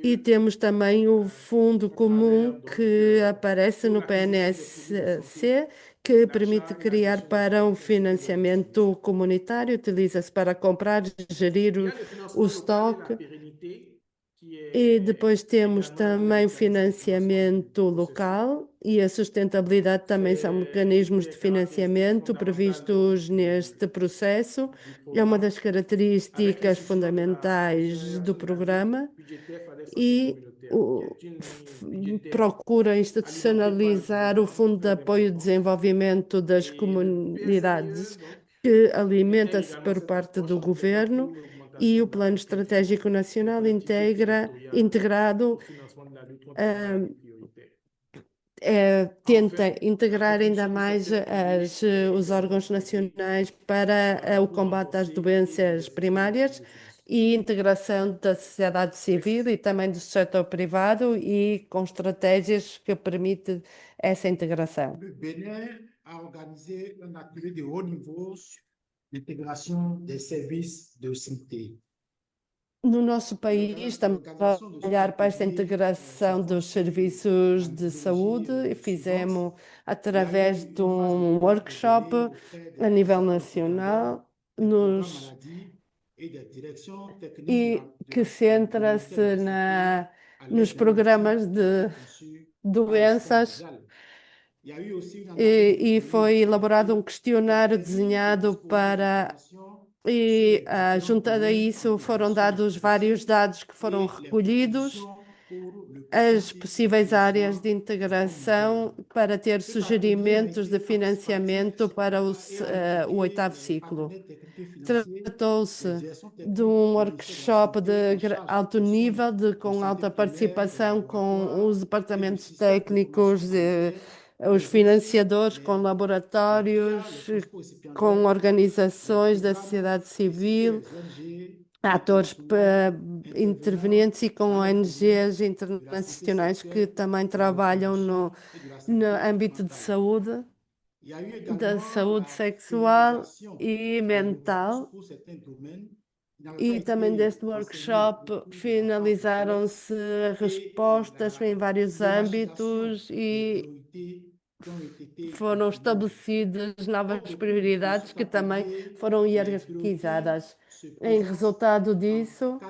E temos também o fundo comum que aparece no PNSC, que permite criar para um financiamento comunitário, utiliza-se para comprar, gerir o estoque. E depois temos também o financiamento local e a sustentabilidade também são mecanismos de financiamento previstos neste processo. É uma das características fundamentais do programa e procura institucionalizar o Fundo de Apoio e Desenvolvimento das Comunidades, que alimenta-se por parte do governo, e o Plano Estratégico Nacional integrado tenta integrar ainda mais os órgãos nacionais para o combate às doenças primárias e integração da sociedade civil e também do setor privado e com estratégias que permitem essa integração. Le Bénin a organisé un atelier de haut niveau sur l'intégration des services de santé. No nosso país, estamos a olhar para esta integração dos serviços de saúde e fizemos através de um workshop a nível nacional e que centra-se nos programas de doenças e foi elaborado um questionário desenhado para... E, juntado a isso, foram dados vários dados que foram recolhidos, as possíveis áreas de integração para ter sugerimentos de financiamento para o 8º ciclo. Tratou-se de um workshop de alto nível, com alta participação, com os departamentos técnicos, os financiadores, com laboratórios, com organizações da sociedade civil, atores intervenientes e com ONGs internacionais que também trabalham no âmbito de saúde, da saúde sexual e mental. E também deste workshop finalizaram-se respostas em vários âmbitos e foram estabelecidas novas prioridades que também foram hierarquizadas. Em resultado disso,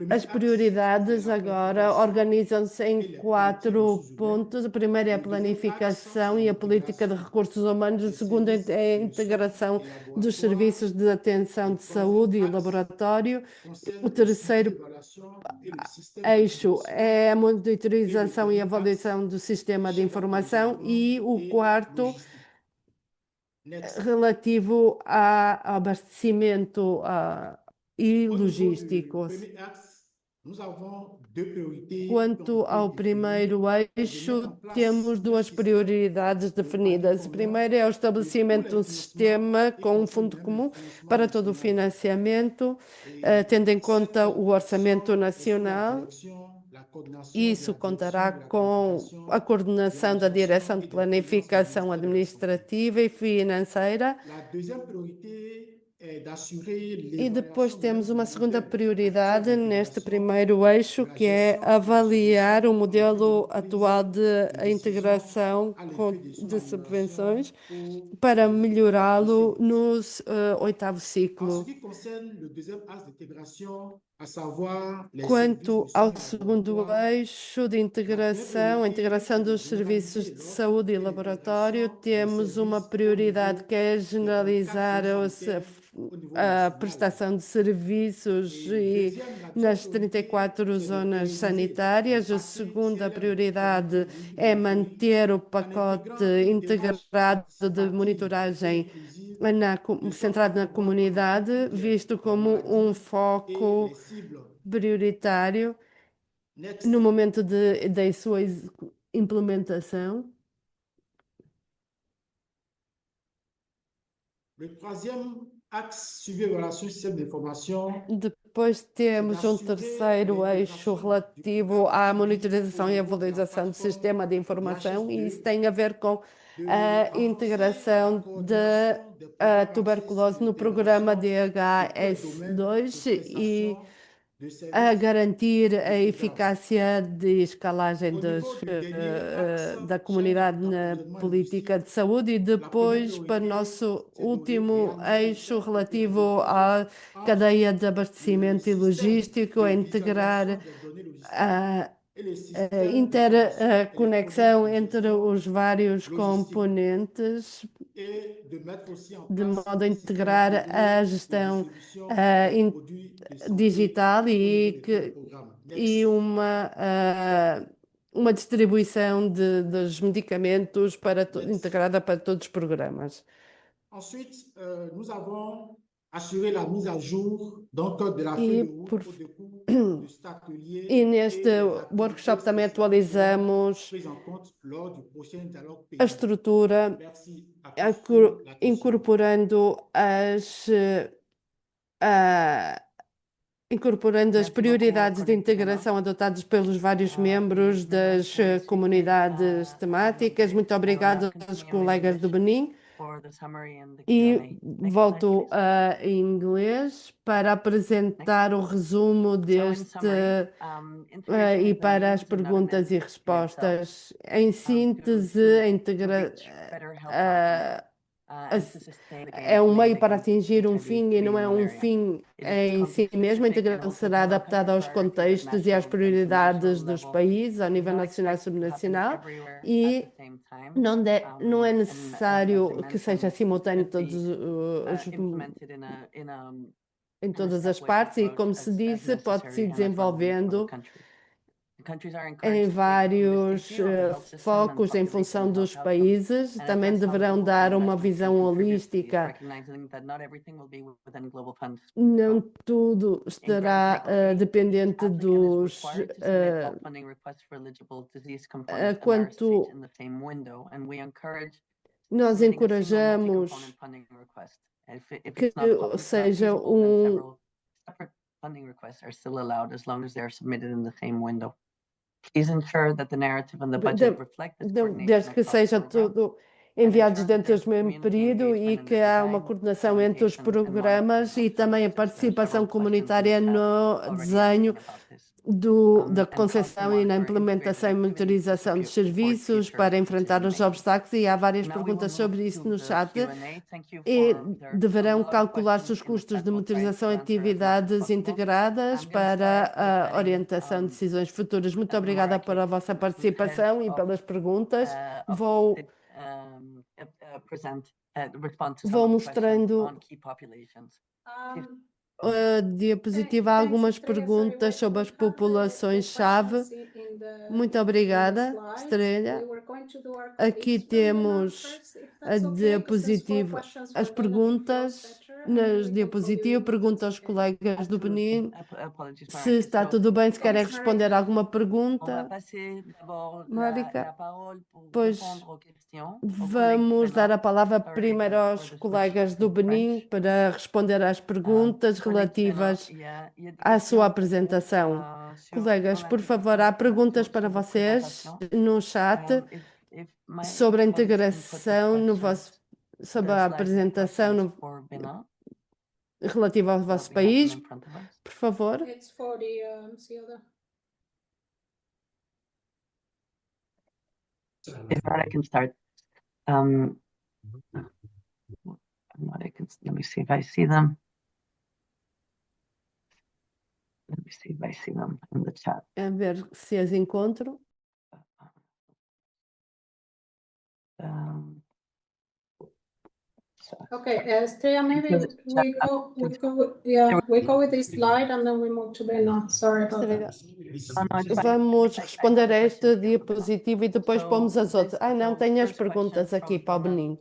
as prioridades agora organizam-se em 4 pontos. O primeiro é a planificação e a política de recursos humanos. O segundo é a integração dos serviços de atenção de saúde e laboratório. O terceiro eixo é a monitorização e avaliação do sistema de informação e o quarto relativo ao abastecimento e logísticos. Quanto ao primeiro eixo, temos 2 prioridades definidas. O primeiro é o estabelecimento de um sistema com um fundo comum para todo o financiamento, tendo em conta o orçamento nacional. Isso contará com a coordenação da Direção de Planificação Administrativa e Financeira. E depois temos uma segunda prioridade neste primeiro eixo, que é avaliar o modelo atual de integração de subvenções para melhorá-lo no 8º ciclo. Quanto ao segundo eixo de integração, a integração dos serviços de saúde e laboratório, temos uma prioridade que é generalizar a prestação de serviços nas 34 zonas sanitárias. A segunda prioridade é manter o pacote integrado de monitoragem centrado na comunidade, visto como um foco prioritário no momento da sua implementação. Le troisième axe suivi et évaluation système d'information. Depois temos um terceiro eixo relativo à monitorização e avaliação do sistema de informação, e isso tem a ver com a integração da tuberculose no programa DHS2 e a garantir a eficácia de escalagem da comunidade na política de saúde. E depois, para o nosso último eixo relativo à cadeia de abastecimento e logístico, a integrar a interconexão entre os vários componentes, de modo a integrar a gestão digital e uma distribuição dos medicamentos integrada para todos os programas. Ensuite, nous avons assuré la mise à jour donc de la feuille de route au décours de cet atelier. E neste workshop também atualizamos a estrutura, incorporando as prioridades de integração adotadas pelos vários membros das comunidades temáticas. Muito obrigado aos colegas do Benin. E volto em inglês para apresentar o resumo deste e para as perguntas e respostas. Em síntese, é um meio para atingir um fim e não é um fim em si mesmo. A integração será adaptada aos contextos e às prioridades dos países, ao nível nacional e subnacional, e não é necessário que seja simultâneo em todas as partes, e, como se disse, pode-se ir desenvolvendo em vários focos em função dos países. Também deverão dar uma visão holística. Não tudo estará dependente dos quanto nós encorajamos que seja desde que seja tudo enviados dentro do mesmo período, e que há uma coordenação entre os programas e também a participação comunitária no desenho da concepção e na implementação e monitorização dos serviços para enfrentar os obstáculos. E há várias perguntas sobre isso no chat. E deverão calcular-se os custos de monitorização e atividades integradas para a orientação de decisões futuras. Muito obrigada pela vossa participação e pelas perguntas. Vou mostrando a diapositiva algumas perguntas sobre as populações-chave. Muito obrigada, Estrela. Aqui temos a diapositiva, as perguntas nas diapositivas. Pergunto aos colegas do Benin se está tudo bem, se querem responder a alguma pergunta. Marika, pois vamos dar a palavra primeiro aos colegas do Benin para responder às perguntas relativas à sua apresentação. Colegas, por favor, há perguntas para vocês no chat sobre a integração sobre a apresentação relativa ao vosso país. Por favor. If I can start. Let me see if I see them. Let me see if I see them in the chat. A ver se as encontro. Okay, Estrella, maybe we go with this slide and then we move to Benin. Sorry about that. Vamos responder a esta diapositiva e depois pomos as outras. Não, tenho as perguntas aqui para o Benin.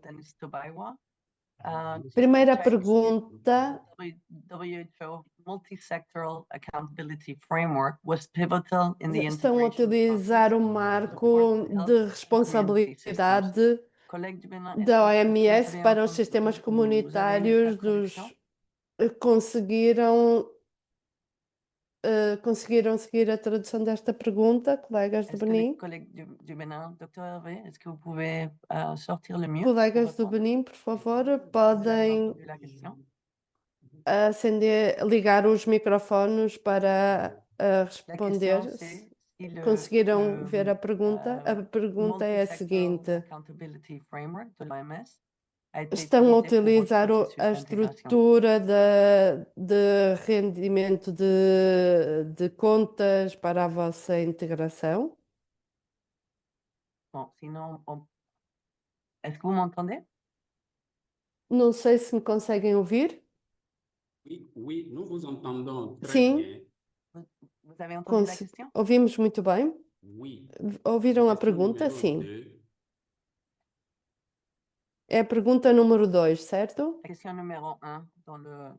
Primeira pergunta. Estão a utilizar o marco de responsabilidade da OMS para os sistemas comunitários conseguiram seguir a tradução desta pergunta, colegas do Benin? Colegas do Benin, por favor, podem ligar os microfones para responder. Conseguiram ver a pergunta? A pergunta é a seguinte: estão a utilizar a estrutura de rendimento de contas para a vossa integração? Bon, sinon, est-ce que vous m'entendez? Não sei se me conseguem ouvir. Oui, oui, nous vous entendons très Sim. bien. Vous avez entendu la question? Ouvimos muito bem. Oui. Ouviram a Question pergunta? numéro Sim. 2. É a pergunta número 2, certo? La question numéro 1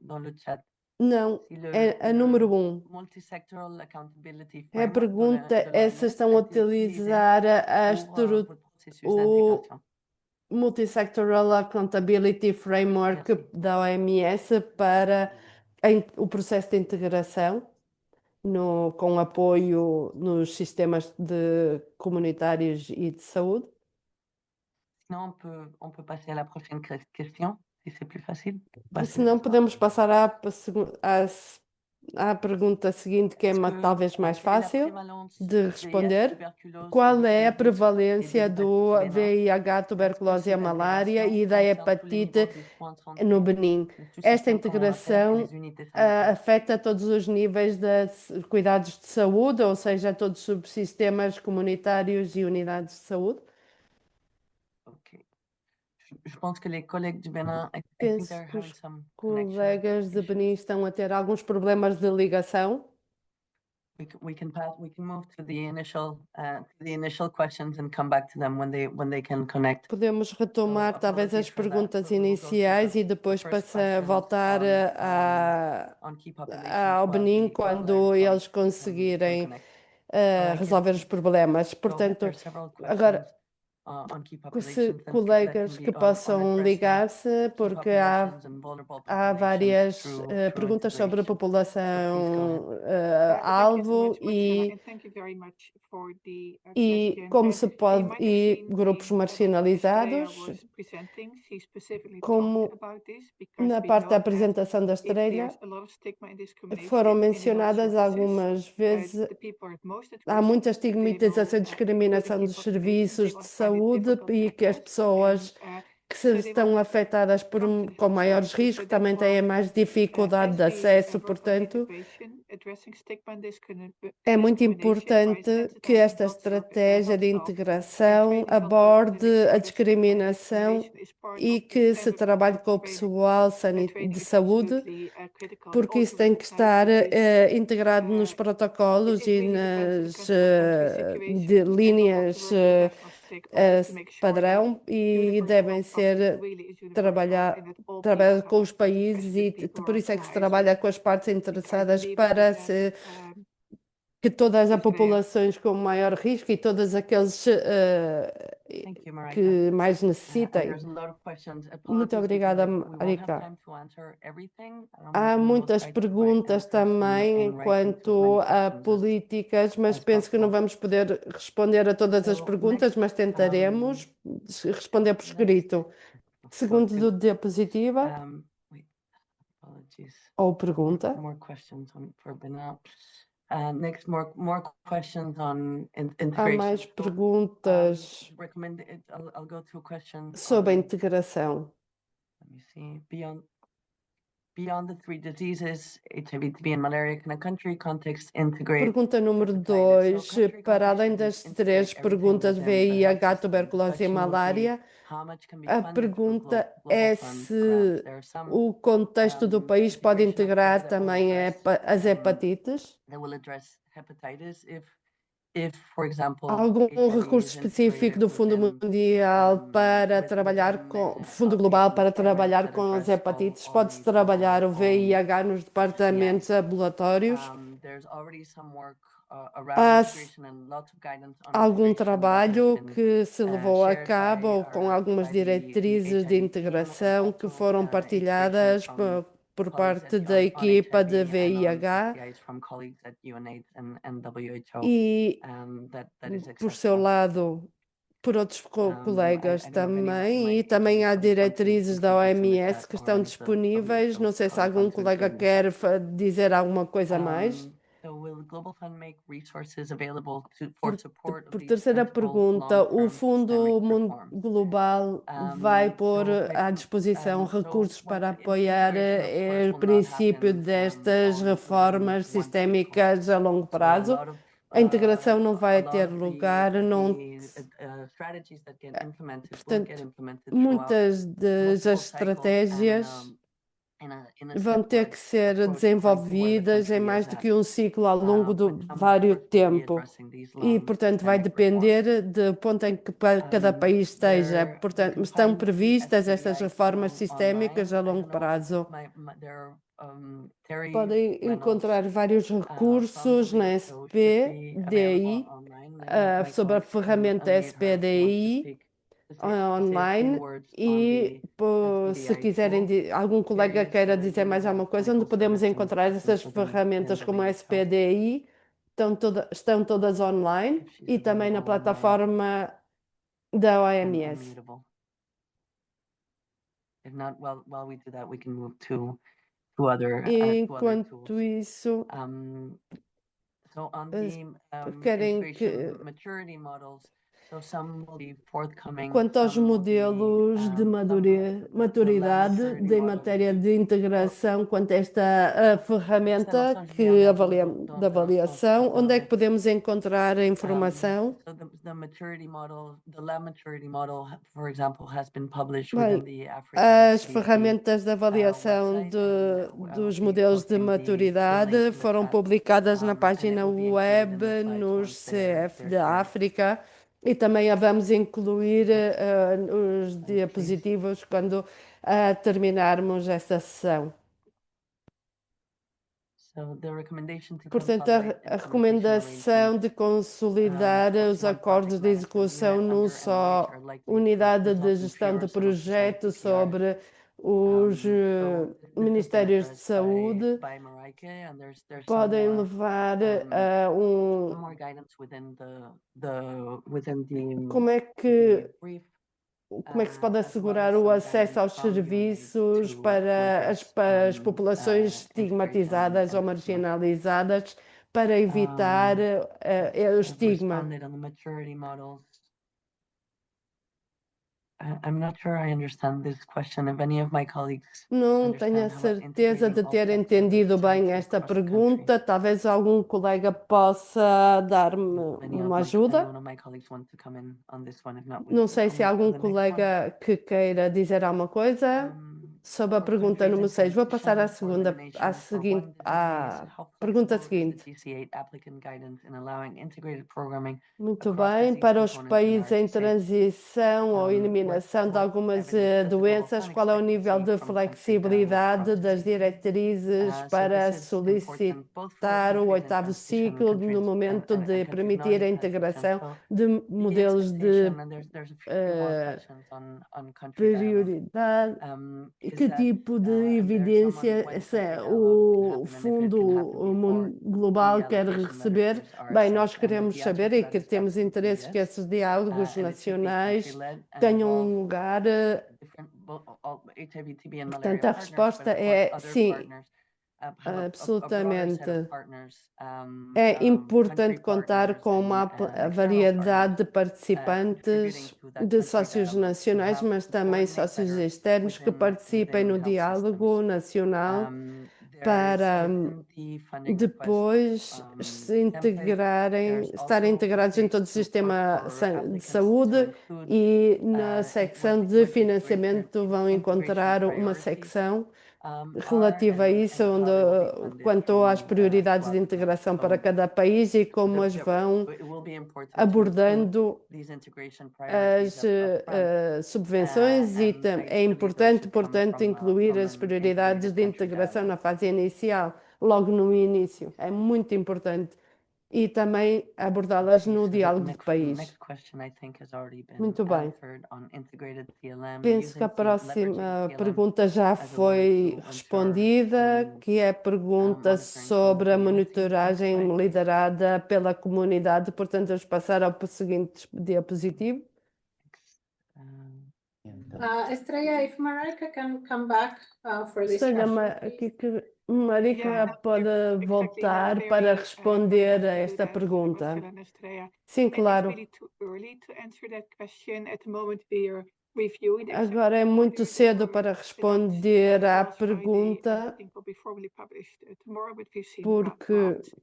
dans le chat. Não, Si é a número 1. Multisectoral accountability A framework pergunta de é se l'OMS estão a a été utilisé utilizar pour votre processus d'intégration. Multisectoral Accountability Framework Merci. da OMS para o processo de integração com apoio nos sistemas comunitários e de saúde. Sinon, on peut passer à la prochaine question, si c'est plus facile. Se não, podemos passar à pergunta seguinte, que é talvez mais fácil de responder. Qual é a prevalência do VIH, tuberculose e a malária e da hepatite no Benin? Esta integração afeta todos os níveis de cuidados de saúde, ou seja, todos os subsistemas comunitários e unidades de saúde? Ok. Je pense que les collègues du Bénin, I think Penso they're que having os some colegas de connection Benin issues. estão a ter alguns problemas de ligação. We can move to the initial questions and come back to them when they can connect. Podemos retomar So, talvez as apologies for that. perguntas We'll go through iniciais the e depois first voltar questions on key populations ao while Benin the quando electronic eles can conseguirem connect. resolver os problemas. Go ahead, there Portanto, are several agora, questions on key se populations colegas that que can be on possam addressing ligar-se, key porque há populations and vulnerable várias populations through perguntas sobre a integration. população Thank you alvo so much, Marcela, and thank you very much for the e question. como se You pode might have seen grupos in the model that Estrella marginalizados, was presenting, she specifically como talked about this because na we parte da know that apresentação da if Estrela there's a lot of stigma and discrimination foram in health mencionadas services, algumas vezes. the people at most at Há risk, muita vulnerable, estigmatização e discriminação including dos key populations, serviços they de want to find it saúde difficult to e que as access, pessoas que so they estão want afetadas come to the com health maiores services. riscos So that's também têm why mais dificuldade de as we acesso, work on portanto, integration, addressing stigma and é muito discrimination by importante que sensitizing esta estratégia de integração aborde a discriminação e que se trabalhe com o pessoal de saúde, porque isso tem que estar integrado nos protocolos e nas linhas padrão e devem ser trabalhar com os países e por isso é que se trabalha com as partes interessadas para que todas as populações com maior risco e todos aqueles que mais necessitem. Muito obrigada, Marika. Há muitas perguntas também quanto a políticas, mas penso que não vamos poder responder a todas as perguntas, mas tentaremos responder por escrito. Segundo diapositiva, ou pergunta. Há mais perguntas sobre a integração. Beyond the three diseases, HIV, TB and malaria, can a country context integrate? Pergunta número 2, para além das três perguntas VIH, tuberculose e malária, a pergunta é se o contexto do país pode integrar também as hepatites. Algum recurso específico do Fundo Mundial para trabalhar Fundo Global para trabalhar com as hepatites? Pode-se trabalhar o VIH nos departamentos ambulatórios? Há around integration and lots of guidance on algum integration that has trabalho been que se levou a shared cabo by com our algumas by the diretrizes de HIVTM and integração que also foram integration partilhadas from por colleagues parte at da on equipa de HIV and on VIH STIs from colleagues at UNAIDS and WHO e, that is por seu accessible. lado, por outros colegas I don't know if anyone from também, my e também há HIV colleagues want to diretrizes da contribute some of OMS that que or estão any of the colleagues, disponíveis. so Não sei se I'll algum to colega join. quer dizer alguma coisa a mais. So will the Global Fund make resources available for Por, support of por these terceira principal pergunta, o long-term Fundo systemic reforms? Global vai pôr à disposição recursos para apoiar o princípio destas reformas sistémicas a longo prazo. A integração não vai ter lugar, portanto, muitas das estratégias vão ter que ser desenvolvidas em mais do que um ciclo ao longo do vários tempo. E, portanto, vai depender do ponto em que cada país esteja. Portanto, estão previstas estas reformas sistémicas a longo prazo. Podem encontrar vários recursos na SPDI, sobre a ferramenta SPDI online e se quiserem, algum colega queira dizer mais alguma coisa, onde podemos encontrar essas ferramentas como a SPDI, estão todas online e também na plataforma da OMS. Enquanto isso, querem que... Quanto aos modelos de maturidade em matéria de integração, quanto a esta ferramenta de avaliação, onde é que podemos encontrar a informação? As ferramentas de avaliação dos modelos de maturidade foram publicadas na página web nos CF da África. E também vamos incluir os diapositivos quando terminarmos esta sessão. Portanto, a recomendação de consolidar os acordos de execução num só unidade de gestão de projeto sobre os Ministérios de Saúde podem levar a como é que se pode assegurar o acesso aos serviços para as populações estigmatizadas ou marginalizadas para evitar o estigma? Não tenho a certeza de ter entendido bem esta pergunta. Talvez algum colega possa dar-me uma ajuda. Não sei se há algum colega que queira dizer alguma coisa sobre a pergunta número 6. Vou passar à pergunta seguinte. Muito bem. Para os países em transição ou eliminação de algumas doenças, qual é o nível de flexibilidade das diretrizes para solicitar o 8º ciclo no momento de permitir a integração de modelos de prioridade? Que tipo de evidência o Fundo Global quer receber? Bem, nós queremos saber e que temos interesses que esses diálogos nacionais tenham um lugar. Portanto, a resposta é sim. Absolutamente. É importante contar com uma variedade de participantes, de sócios nacionais, mas também sócios externos que participem no diálogo nacional para depois estarem integrados em todo o sistema de saúde e na secção de financiamento vão encontrar uma secção relativa a isso, quanto às prioridades de integração para cada país e como as vão abordando as subvenções e é importante, portanto, incluir as prioridades de integração na fase inicial, logo no início. É muito importante. e também abordá-las no So the diálogo de next país. question I think has already been Muito bem. answered on integrated CLM, Penso que a using próxima leveraging CLM pergunta já as a way foi to ensure respondida, que é a pergunta monitoring from sobre a the community. monitoragem Next slide, please. liderada pela comunidade. Portanto, vamos passar ao seguinte diapositivo. Estrella, if Marika can come back for this Estrela, question, aqui que Marika Yeah, pode exactly. voltar Very, para responder a happy to do esta that, pergunta. Marcela Estrella. Sim, It's claro. really too early to answer that question. At the moment, we are reviewing the Agora é executive muito order cedo for para Finance, responder à last Friday, and I pergunta, think will be formally published tomorrow, but we've seen porque drafts.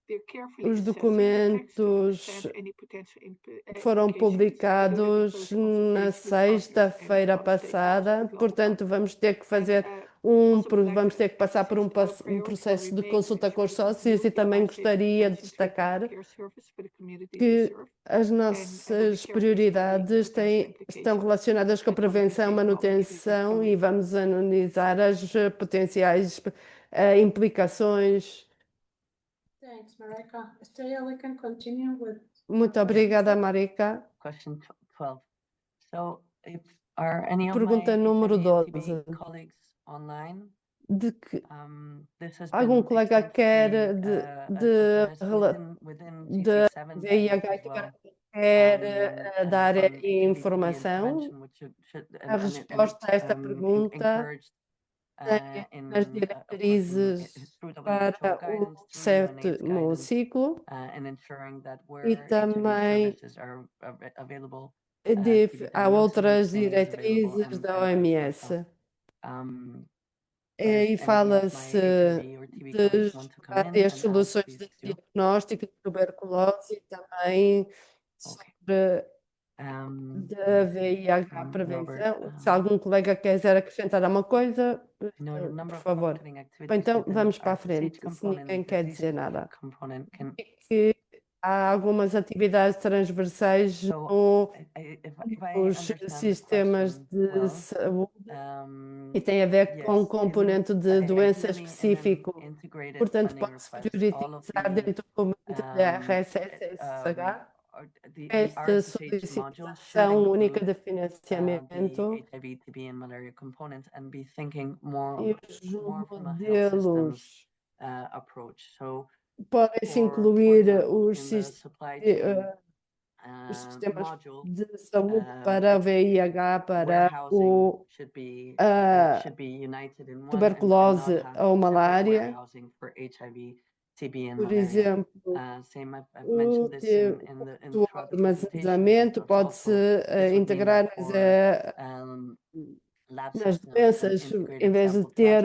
We're carefully os assessing the text to documentos understand any potential foram implications, publicados close na consultation with partners sexta-feira and stakeholders passada, at global portanto level. vamos ter que fazer vamos ter que passar por um processo de consulta com os sócios, e também gostaria de destacar que as nossas prioridades estão relacionadas com a prevenção, manutenção, e vamos analisar as potenciais implicações. thanks, Marika. Estrella, we can continue with. Muito obrigada, Marika. Question 12. So if are any of Pergunta my número HIV 12. colleagues online? De que This has algum been colega quer addressed within de G7 VIH as well. quer dar On HIV informação? prevention, which A resposta a esta pergunta nas diretrizes para o sétimo ciclo, e também há outras diretrizes da OMS. E fala-se de várias soluções de diagnóstico de tuberculose e também sobre de VIH prevenção. Se algum colega quiser acrescentar alguma coisa, por favor. Então, vamos para a frente, se ninguém quer dizer nada. E que há algumas atividades transversais nos sistemas de saúde e tem a ver com um componente de doença específico. Portanto, pode-se priorizar dentro do componente da RSSH esta solicitação única de financiamento e os modelos podem-se incluir os sistemas de saúde para o VIH, para o tuberculose ou malária. Por exemplo, o armazenamento pode-se integrar nas doenças, em vez de ter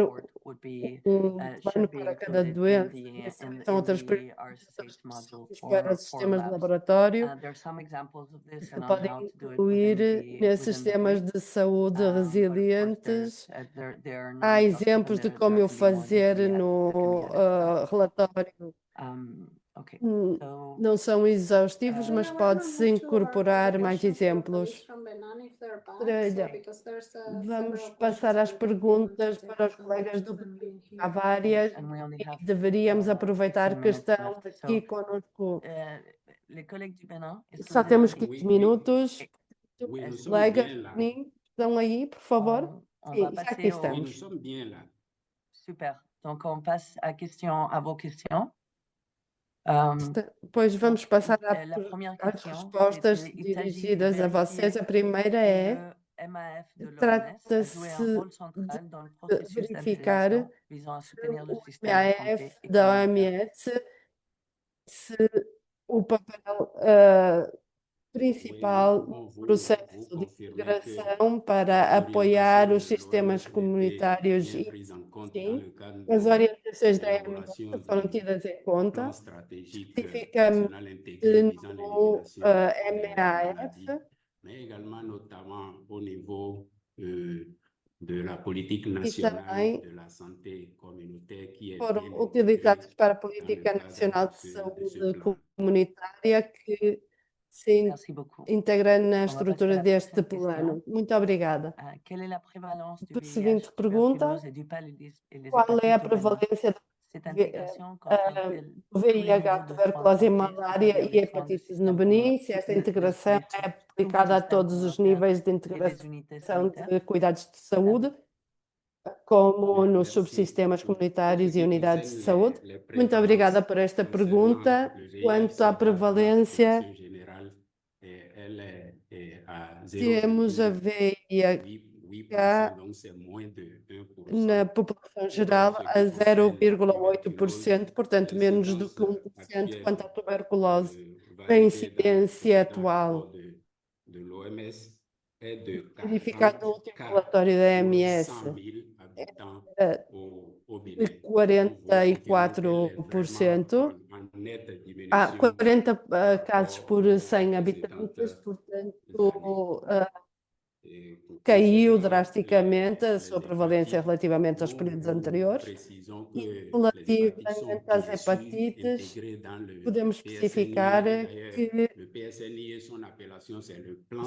plano para cada doença. São outras prioridades para sistemas de laboratório que se podem incluir nesses sistemas de saúde resilientes. Há exemplos de como eu fazer no relatório. Não são exaustivos, mas pode-se incorporar mais exemplos. Vamos passar às perguntas para os colegas do BNI. Há várias e deveríamos aproveitar que estão aqui conosco. Só temos 15 minutos. Colegas do BNI, estão aí, por favor? Sim, já aqui estamos. Super. Donc, on passe à vos questions. Depois vamos passar às respostas dirigidas a vocês. A primeira trata-se de verificar se o MAF da OMS, se o papel principal do processo de integração para apoiar os sistemas comunitários, e sim, as orientações da OMS foram tidas em conta, especificamente no MAF, e também foram utilizados para a Política Nacional de Saúde Comunitária, que se integra na estrutura deste plano. Muito obrigada. Seguinte pergunta: qual é a prevalência da cette intégration, quand elle fait o tous les VIH, niveaux de tuberculose e soins de santé, malária c'est-à-dire e les soins de hepatite no système Benin, se essa integração é aplicada a todos os níveis de integração de cuidados de saúde, como nos subsistemas comunitários e unidades de saúde. Muito obrigada por esta pergunta. Quanto à prevalência, temos a VIH na população geral a 0,8%, portanto menos do que 1% quanto à tuberculose. A incidência atual, verificado no último relatório da OMS, de 44%, 40 casos por 100 habitantes, portanto, caiu drasticamente a sua prevalência relativamente aos períodos anteriores. E relativamente às hepatites, podemos especificar que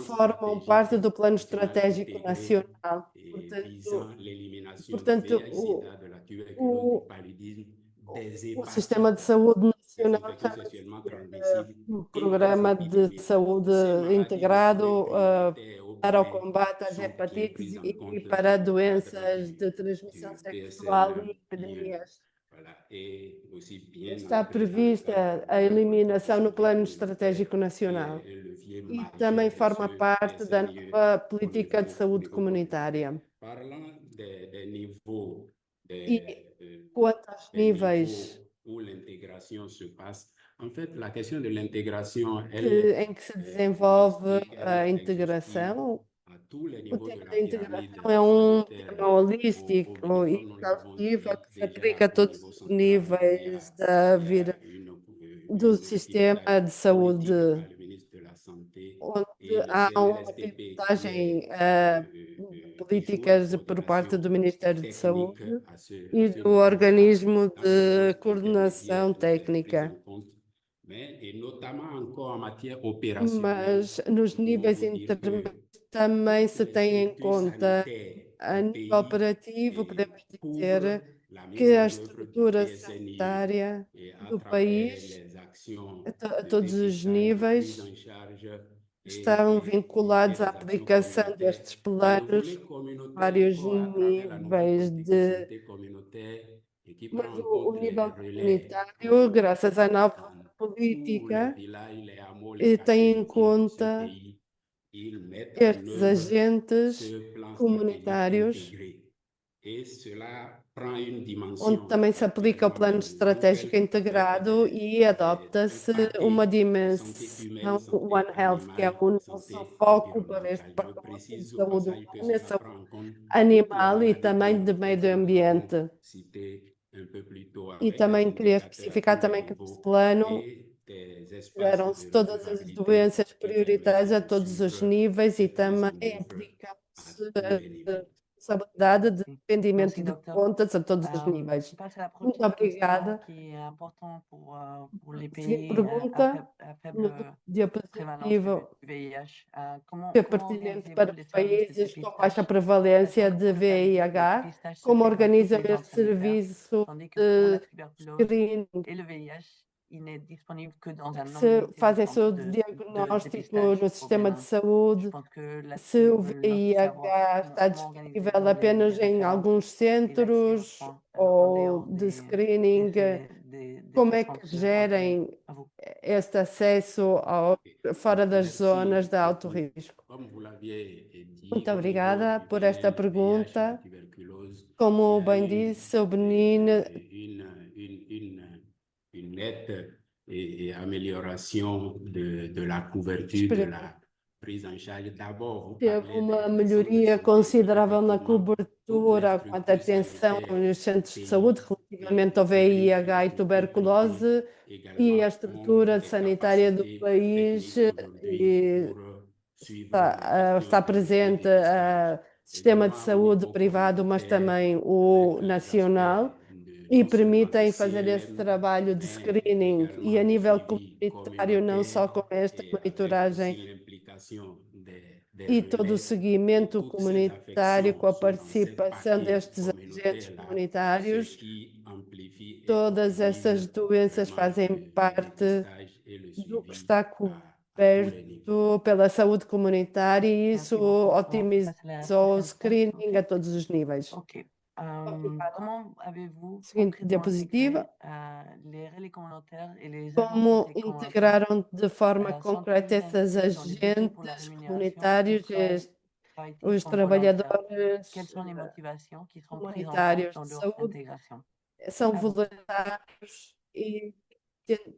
formam parte do Plano Estratégico Nacional. Portanto, o Sistema de Saúde Nacional chama-se Programa de Saúde Integrado para o combate às hepatites e para doenças de transmissão sexual e epidemias. Está prevista a eliminação no Plano Estratégico Nacional e também forma parte da nova política de saúde comunitária. E quanto aos níveis em que se desenvolve a integração, o tema da integração é um tema holístico e exaustivo que se aplica a todos os níveis do sistema de saúde, onde há uma pilotagem de políticas por parte do Ministério de Saúde e do organismo de coordenação técnica. Mas nos níveis intermédios também se tem em conta, a nível operativo, podemos dizer que a estrutura sanitária do país, a todos os níveis, estão vinculados à aplicação destes planos, vários níveis mas o nível comunitário, graças à nova política, tem em conta estes agentes comunitários, onde também se aplica o plano estratégico integrado e adopta-se uma dimensão One Health, que é o nosso foco para este pacote de saúde humana, saúde animal e também de meio ambiente. E também queria especificar também que neste plano deram-se todas as doenças prioritárias a todos os níveis e também implica-se a responsabilidade de dependimento de contas a todos os níveis. Muito obrigada. Seguinte pergunta, no diapositivo, que é pertinente para os países com baixa prevalência de VIH, como organizam este serviço de screening? Se fazem seu diagnóstico no sistema de saúde, se o VIH está disponível apenas em alguns centros ou de screening, como é que gerem este acesso fora das zonas de alto risco? Muito obrigada por esta pergunta. Como bem disse, o Benin une nette amélioration de la couverture de la prise en charge. D'abord, teve uma melhoria considerável na cobertura quanto à atenção nos centros de saúde relativamente ao VIH e tuberculose e a estrutura sanitária do país está presente o sistema de saúde privado, mas também o nacional, e permitem fazer esse trabalho de screening e a nível comunitário, não só com esta monitoragem e todo o seguimento comunitário com a participação destes agentes comunitários, todas essas doenças fazem parte do que está coberto pela saúde comunitária e isso otimizou o screening a todos os níveis. Ok. Obrigada. Comment avez-vous Seguinte concrètement diapositiva. intégré les relais communautaires et les agents de Como santé communautaires integraram de forma sont concreta ils esses impliqués dans les budgets pour la agentes rémunération comunitários, des os sont volontaires? trabalhadores Quelles sont les motivations qui sont prises en compte comunitários dans de leur saúde intégration? são voluntários e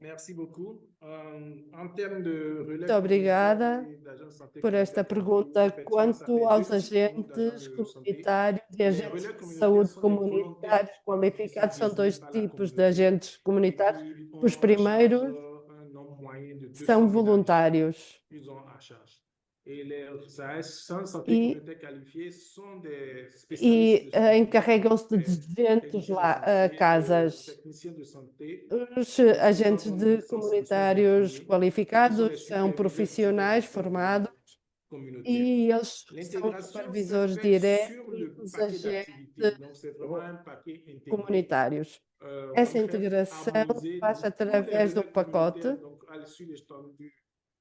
Merci beaucoup. En termes de relais muito obrigada communautaires et d'agents de santé por esta communautaires, pergunta. effectivement, ça fait Quanto aos deux types de agentes d'agents de santé. comunitários e Les agentes relais de communautaires saúde sont des volontaires comunitários qualificados, são dois désignés par la tipos de communauté agentes et comunitários. qui ont Os en primeiros charge un nombre moyen de 200 são ménages. voluntários Ils ont en charge. Et les agents de santé e communautaire qualifiés sont des spécialistes de santé, encarregam-se de 200 casas. techniciens de santé. Os agentes de comunitários qualificados são profissionais formados e eles são L'intégration supervisores se fait sur diretos le dos paquet agentes d'activités. Donc, c'est vraiment un paquet intégré. comunitários. Essa integração se faz através do pacote. Donc, sur l'échelle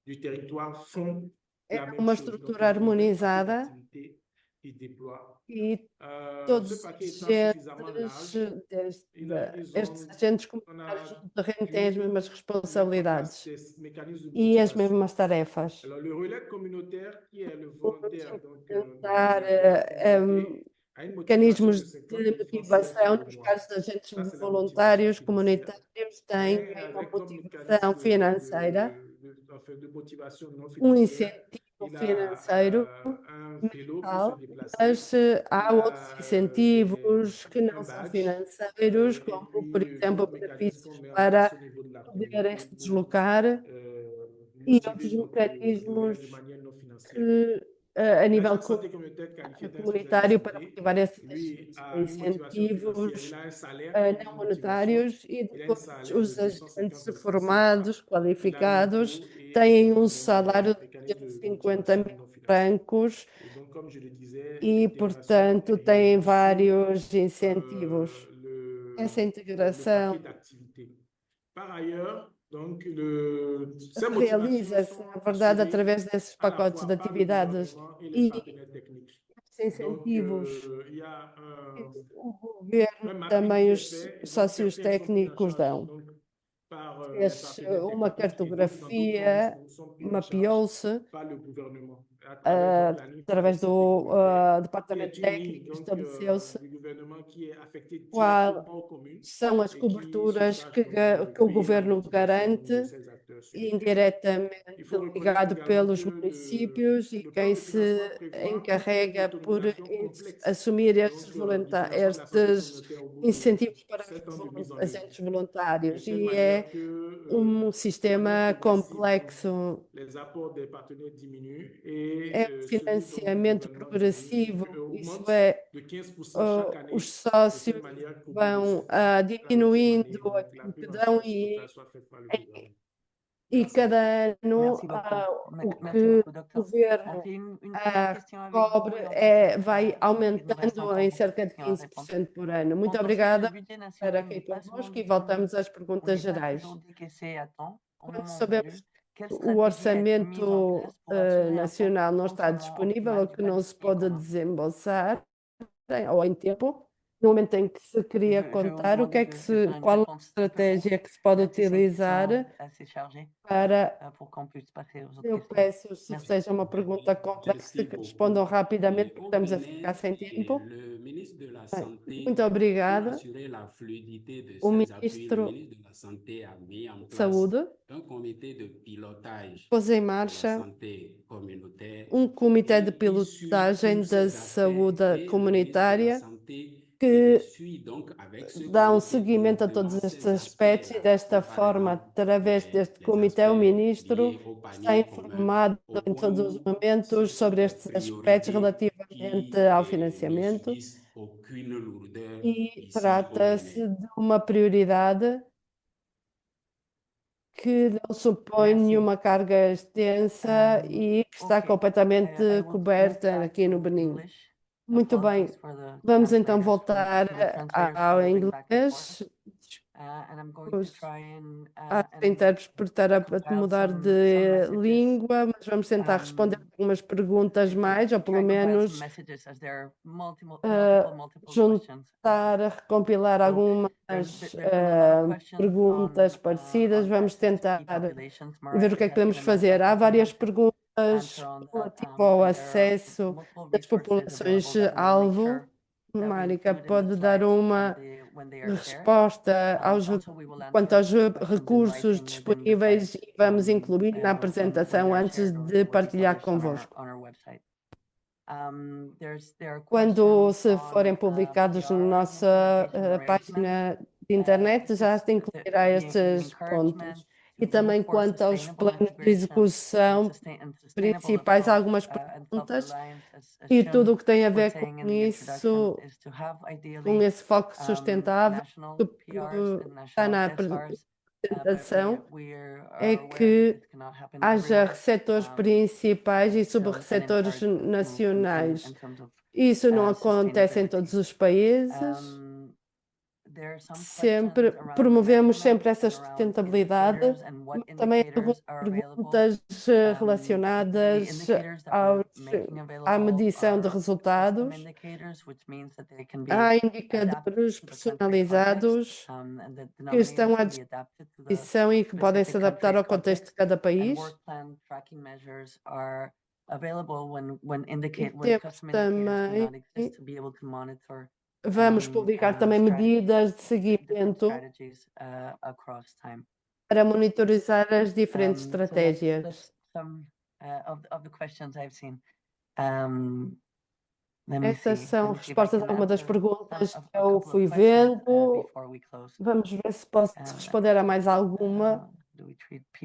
du territoire font É la même uma chose. Donc, estrutura ils ont un paquet harmonizada d'activités qu'ils déploient. e Ce todos os paquet étant suffisamment agentes, large, estes agentes comunitários no terreno têm as mesmas responsabilidades e as mesmas tarefas. Alors, le relais communautaire, qui est le volontaire, donc, Implementar a une mecanismos motivation de motivação nos casos de agentes voluntários comunitários têm uma motivação financeira, incentivo financeiro mensal, mas há outros incentivos que não são financeiros, como, por exemplo, benefícios para poderem se deslocar e outros mecanismos que, a nível comunitário para motivar esses incentivos não monetários e depois os agentes formados, qualificados, têm um salário de 50 mil francos e, portanto, têm vários incentivos. Essa integração realiza-se, na verdade, através desses pacotes de atividades e incentivos. O governo também os sócios técnicos dão. Fez uma cartografia, mapeou-se através do departamento técnico, estabeleceu-se quais são as coberturas que o governo garante, indiretamente ligado pelos municípios, e quem se encarrega por assumir estes incentivos para os agentes voluntários. E é um sistema complexo. É um financiamento progressivo, isso é, os sócios vão diminuindo aquilo que dão e cada ano o que o governo cobre vai aumentando em cerca de 15% por ano. Muito obrigada por aqui convosco e voltamos às perguntas gerais. Quando sabemos o orçamento nacional não está disponível ou que não se pode desembolsar ou em tempo, no momento em que se queria contar, qual a estratégia que se pode utilizar para... Eu peço, se seja uma pergunta complexa, que respondam rapidamente, porque estamos a ficar sem tempo. Muito obrigada. O Ministro de Saúde pôs em marcha um comitê de pilotagem da saúde comunitária que dá um seguimento a todos estes aspectos e desta forma, através deste comitê, o Ministro está informado em todos os momentos sobre estes aspectos relativamente ao financiamento e trata-se de uma prioridade que não supõe nenhuma carga extensa e que está completamente coberta aqui no Benin. Muito bem, vamos então voltar ao inglês. Há interpretar a mudar de língua, mas vamos tentar responder algumas perguntas mais, ou pelo menos juntar, recompilar algumas perguntas parecidas. Vamos tentar ver o que é que podemos fazer. Há várias perguntas relativo ao acesso das populações-alvo. Marika pode dar uma resposta quanto aos recursos disponíveis e vamos incluir na apresentação antes de partilhar convosco. Quando se forem publicados na nossa página de internet, já se incluirá estes pontos. E também quanto aos planos de execução principais, há algumas perguntas e tudo o que tem a ver com isso, com esse foco sustentável que está na apresentação, é que haja receptores principais e subreceptores nacionais. Isso não acontece em todos os países. Promovemos sempre essa sustentabilidade, mas também algumas perguntas relacionadas à medição de resultados. Há indicadores personalizados que estão à disposição e que podem se adaptar ao contexto de cada país. E temos também vamos publicar também medidas de seguimento para monitorizar as diferentes estratégias. Essas são respostas a algumas das perguntas que eu fui vendo. Vamos ver se posso responder a mais alguma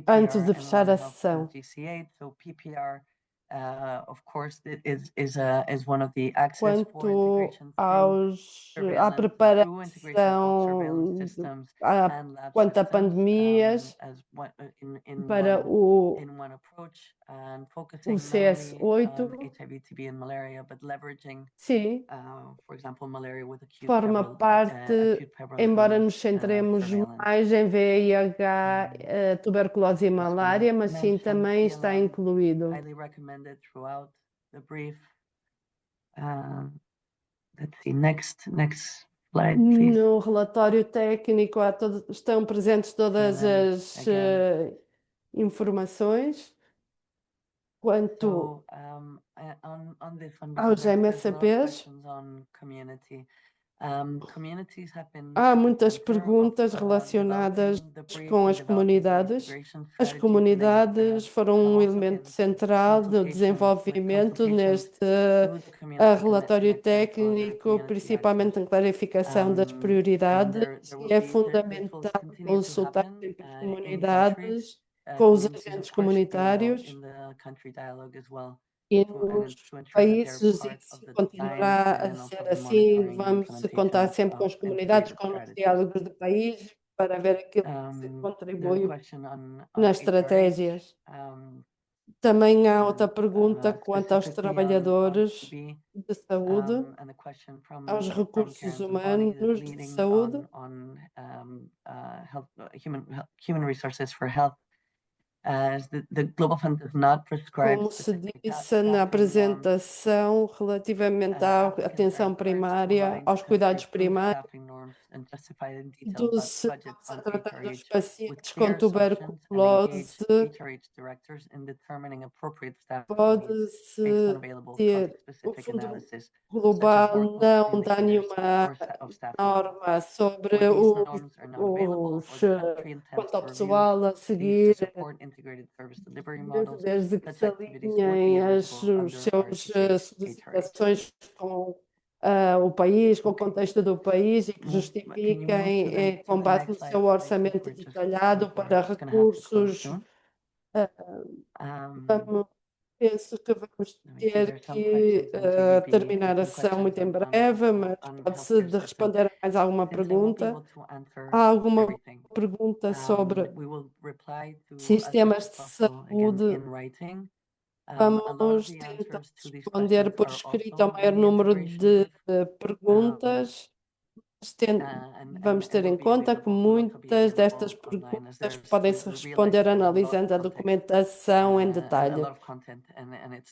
antes de fechar a sessão. Quanto à preparação quanto a pandemias para o CS8, sim, forma parte, embora nos centremos mais em VIH, tuberculose e malária, mas sim, também está incluído. Next slide, please. No relatório técnico estão presentes todas as informações quanto aos MSPs. Há muitas perguntas relacionadas com as comunidades. As comunidades foram um elemento central do desenvolvimento neste relatório técnico, principalmente na clarificação das prioridades, e é fundamental consultar sempre as comunidades com os agentes comunitários. E nos países isso continuará a ser assim, vamos contar sempre com as comunidades, com os diálogos de país, para ver aquilo que se contribui nas estratégias. Também há outra pergunta quanto aos trabalhadores de saúde, aos recursos humanos de saúde. Como se disse na apresentação, relativamente à atenção primária, aos cuidados primários, se tratar dos pacientes com tuberculose, pode-se ter o Fundo Global não dá nenhuma norma sobre quanto ao pessoal a seguir, desde que se alinhem as suas solicitações com o país, com o contexto do país e que justifiquem com base no seu orçamento detalhado para recursos. Penso que vamos ter que terminar a sessão muito em breve, mas pode-se responder a mais alguma pergunta. Há alguma pergunta sobre sistemas de saúde? Vamos tentar responder por escrito ao maior número de perguntas. Vamos ter em conta que muitas destas perguntas podem ser responder analisando a documentação em detalhe.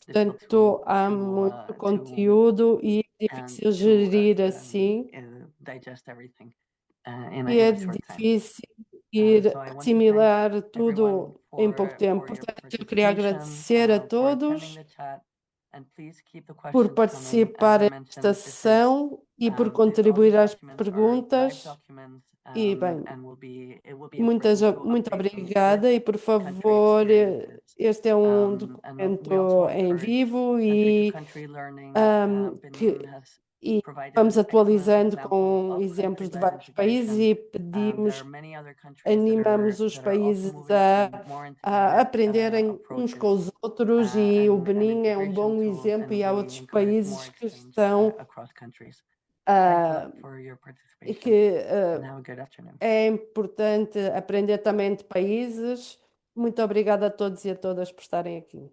Portanto, há muito conteúdo e é difícil gerir assim, e é difícil ir assimilar tudo em pouco tempo. Portanto, eu queria agradecer a todos por participar nesta sessão e por contribuir às perguntas. E, bem, muito obrigada. E, por favor, este é um documento em vivo e vamos atualizando com exemplos de vários países e animamos os países a aprenderem uns com os outros, e o Benin é um bom exemplo, e há outros países que estão e que é importante aprender também de países. Muito obrigada a todos e a todas por estarem aqui.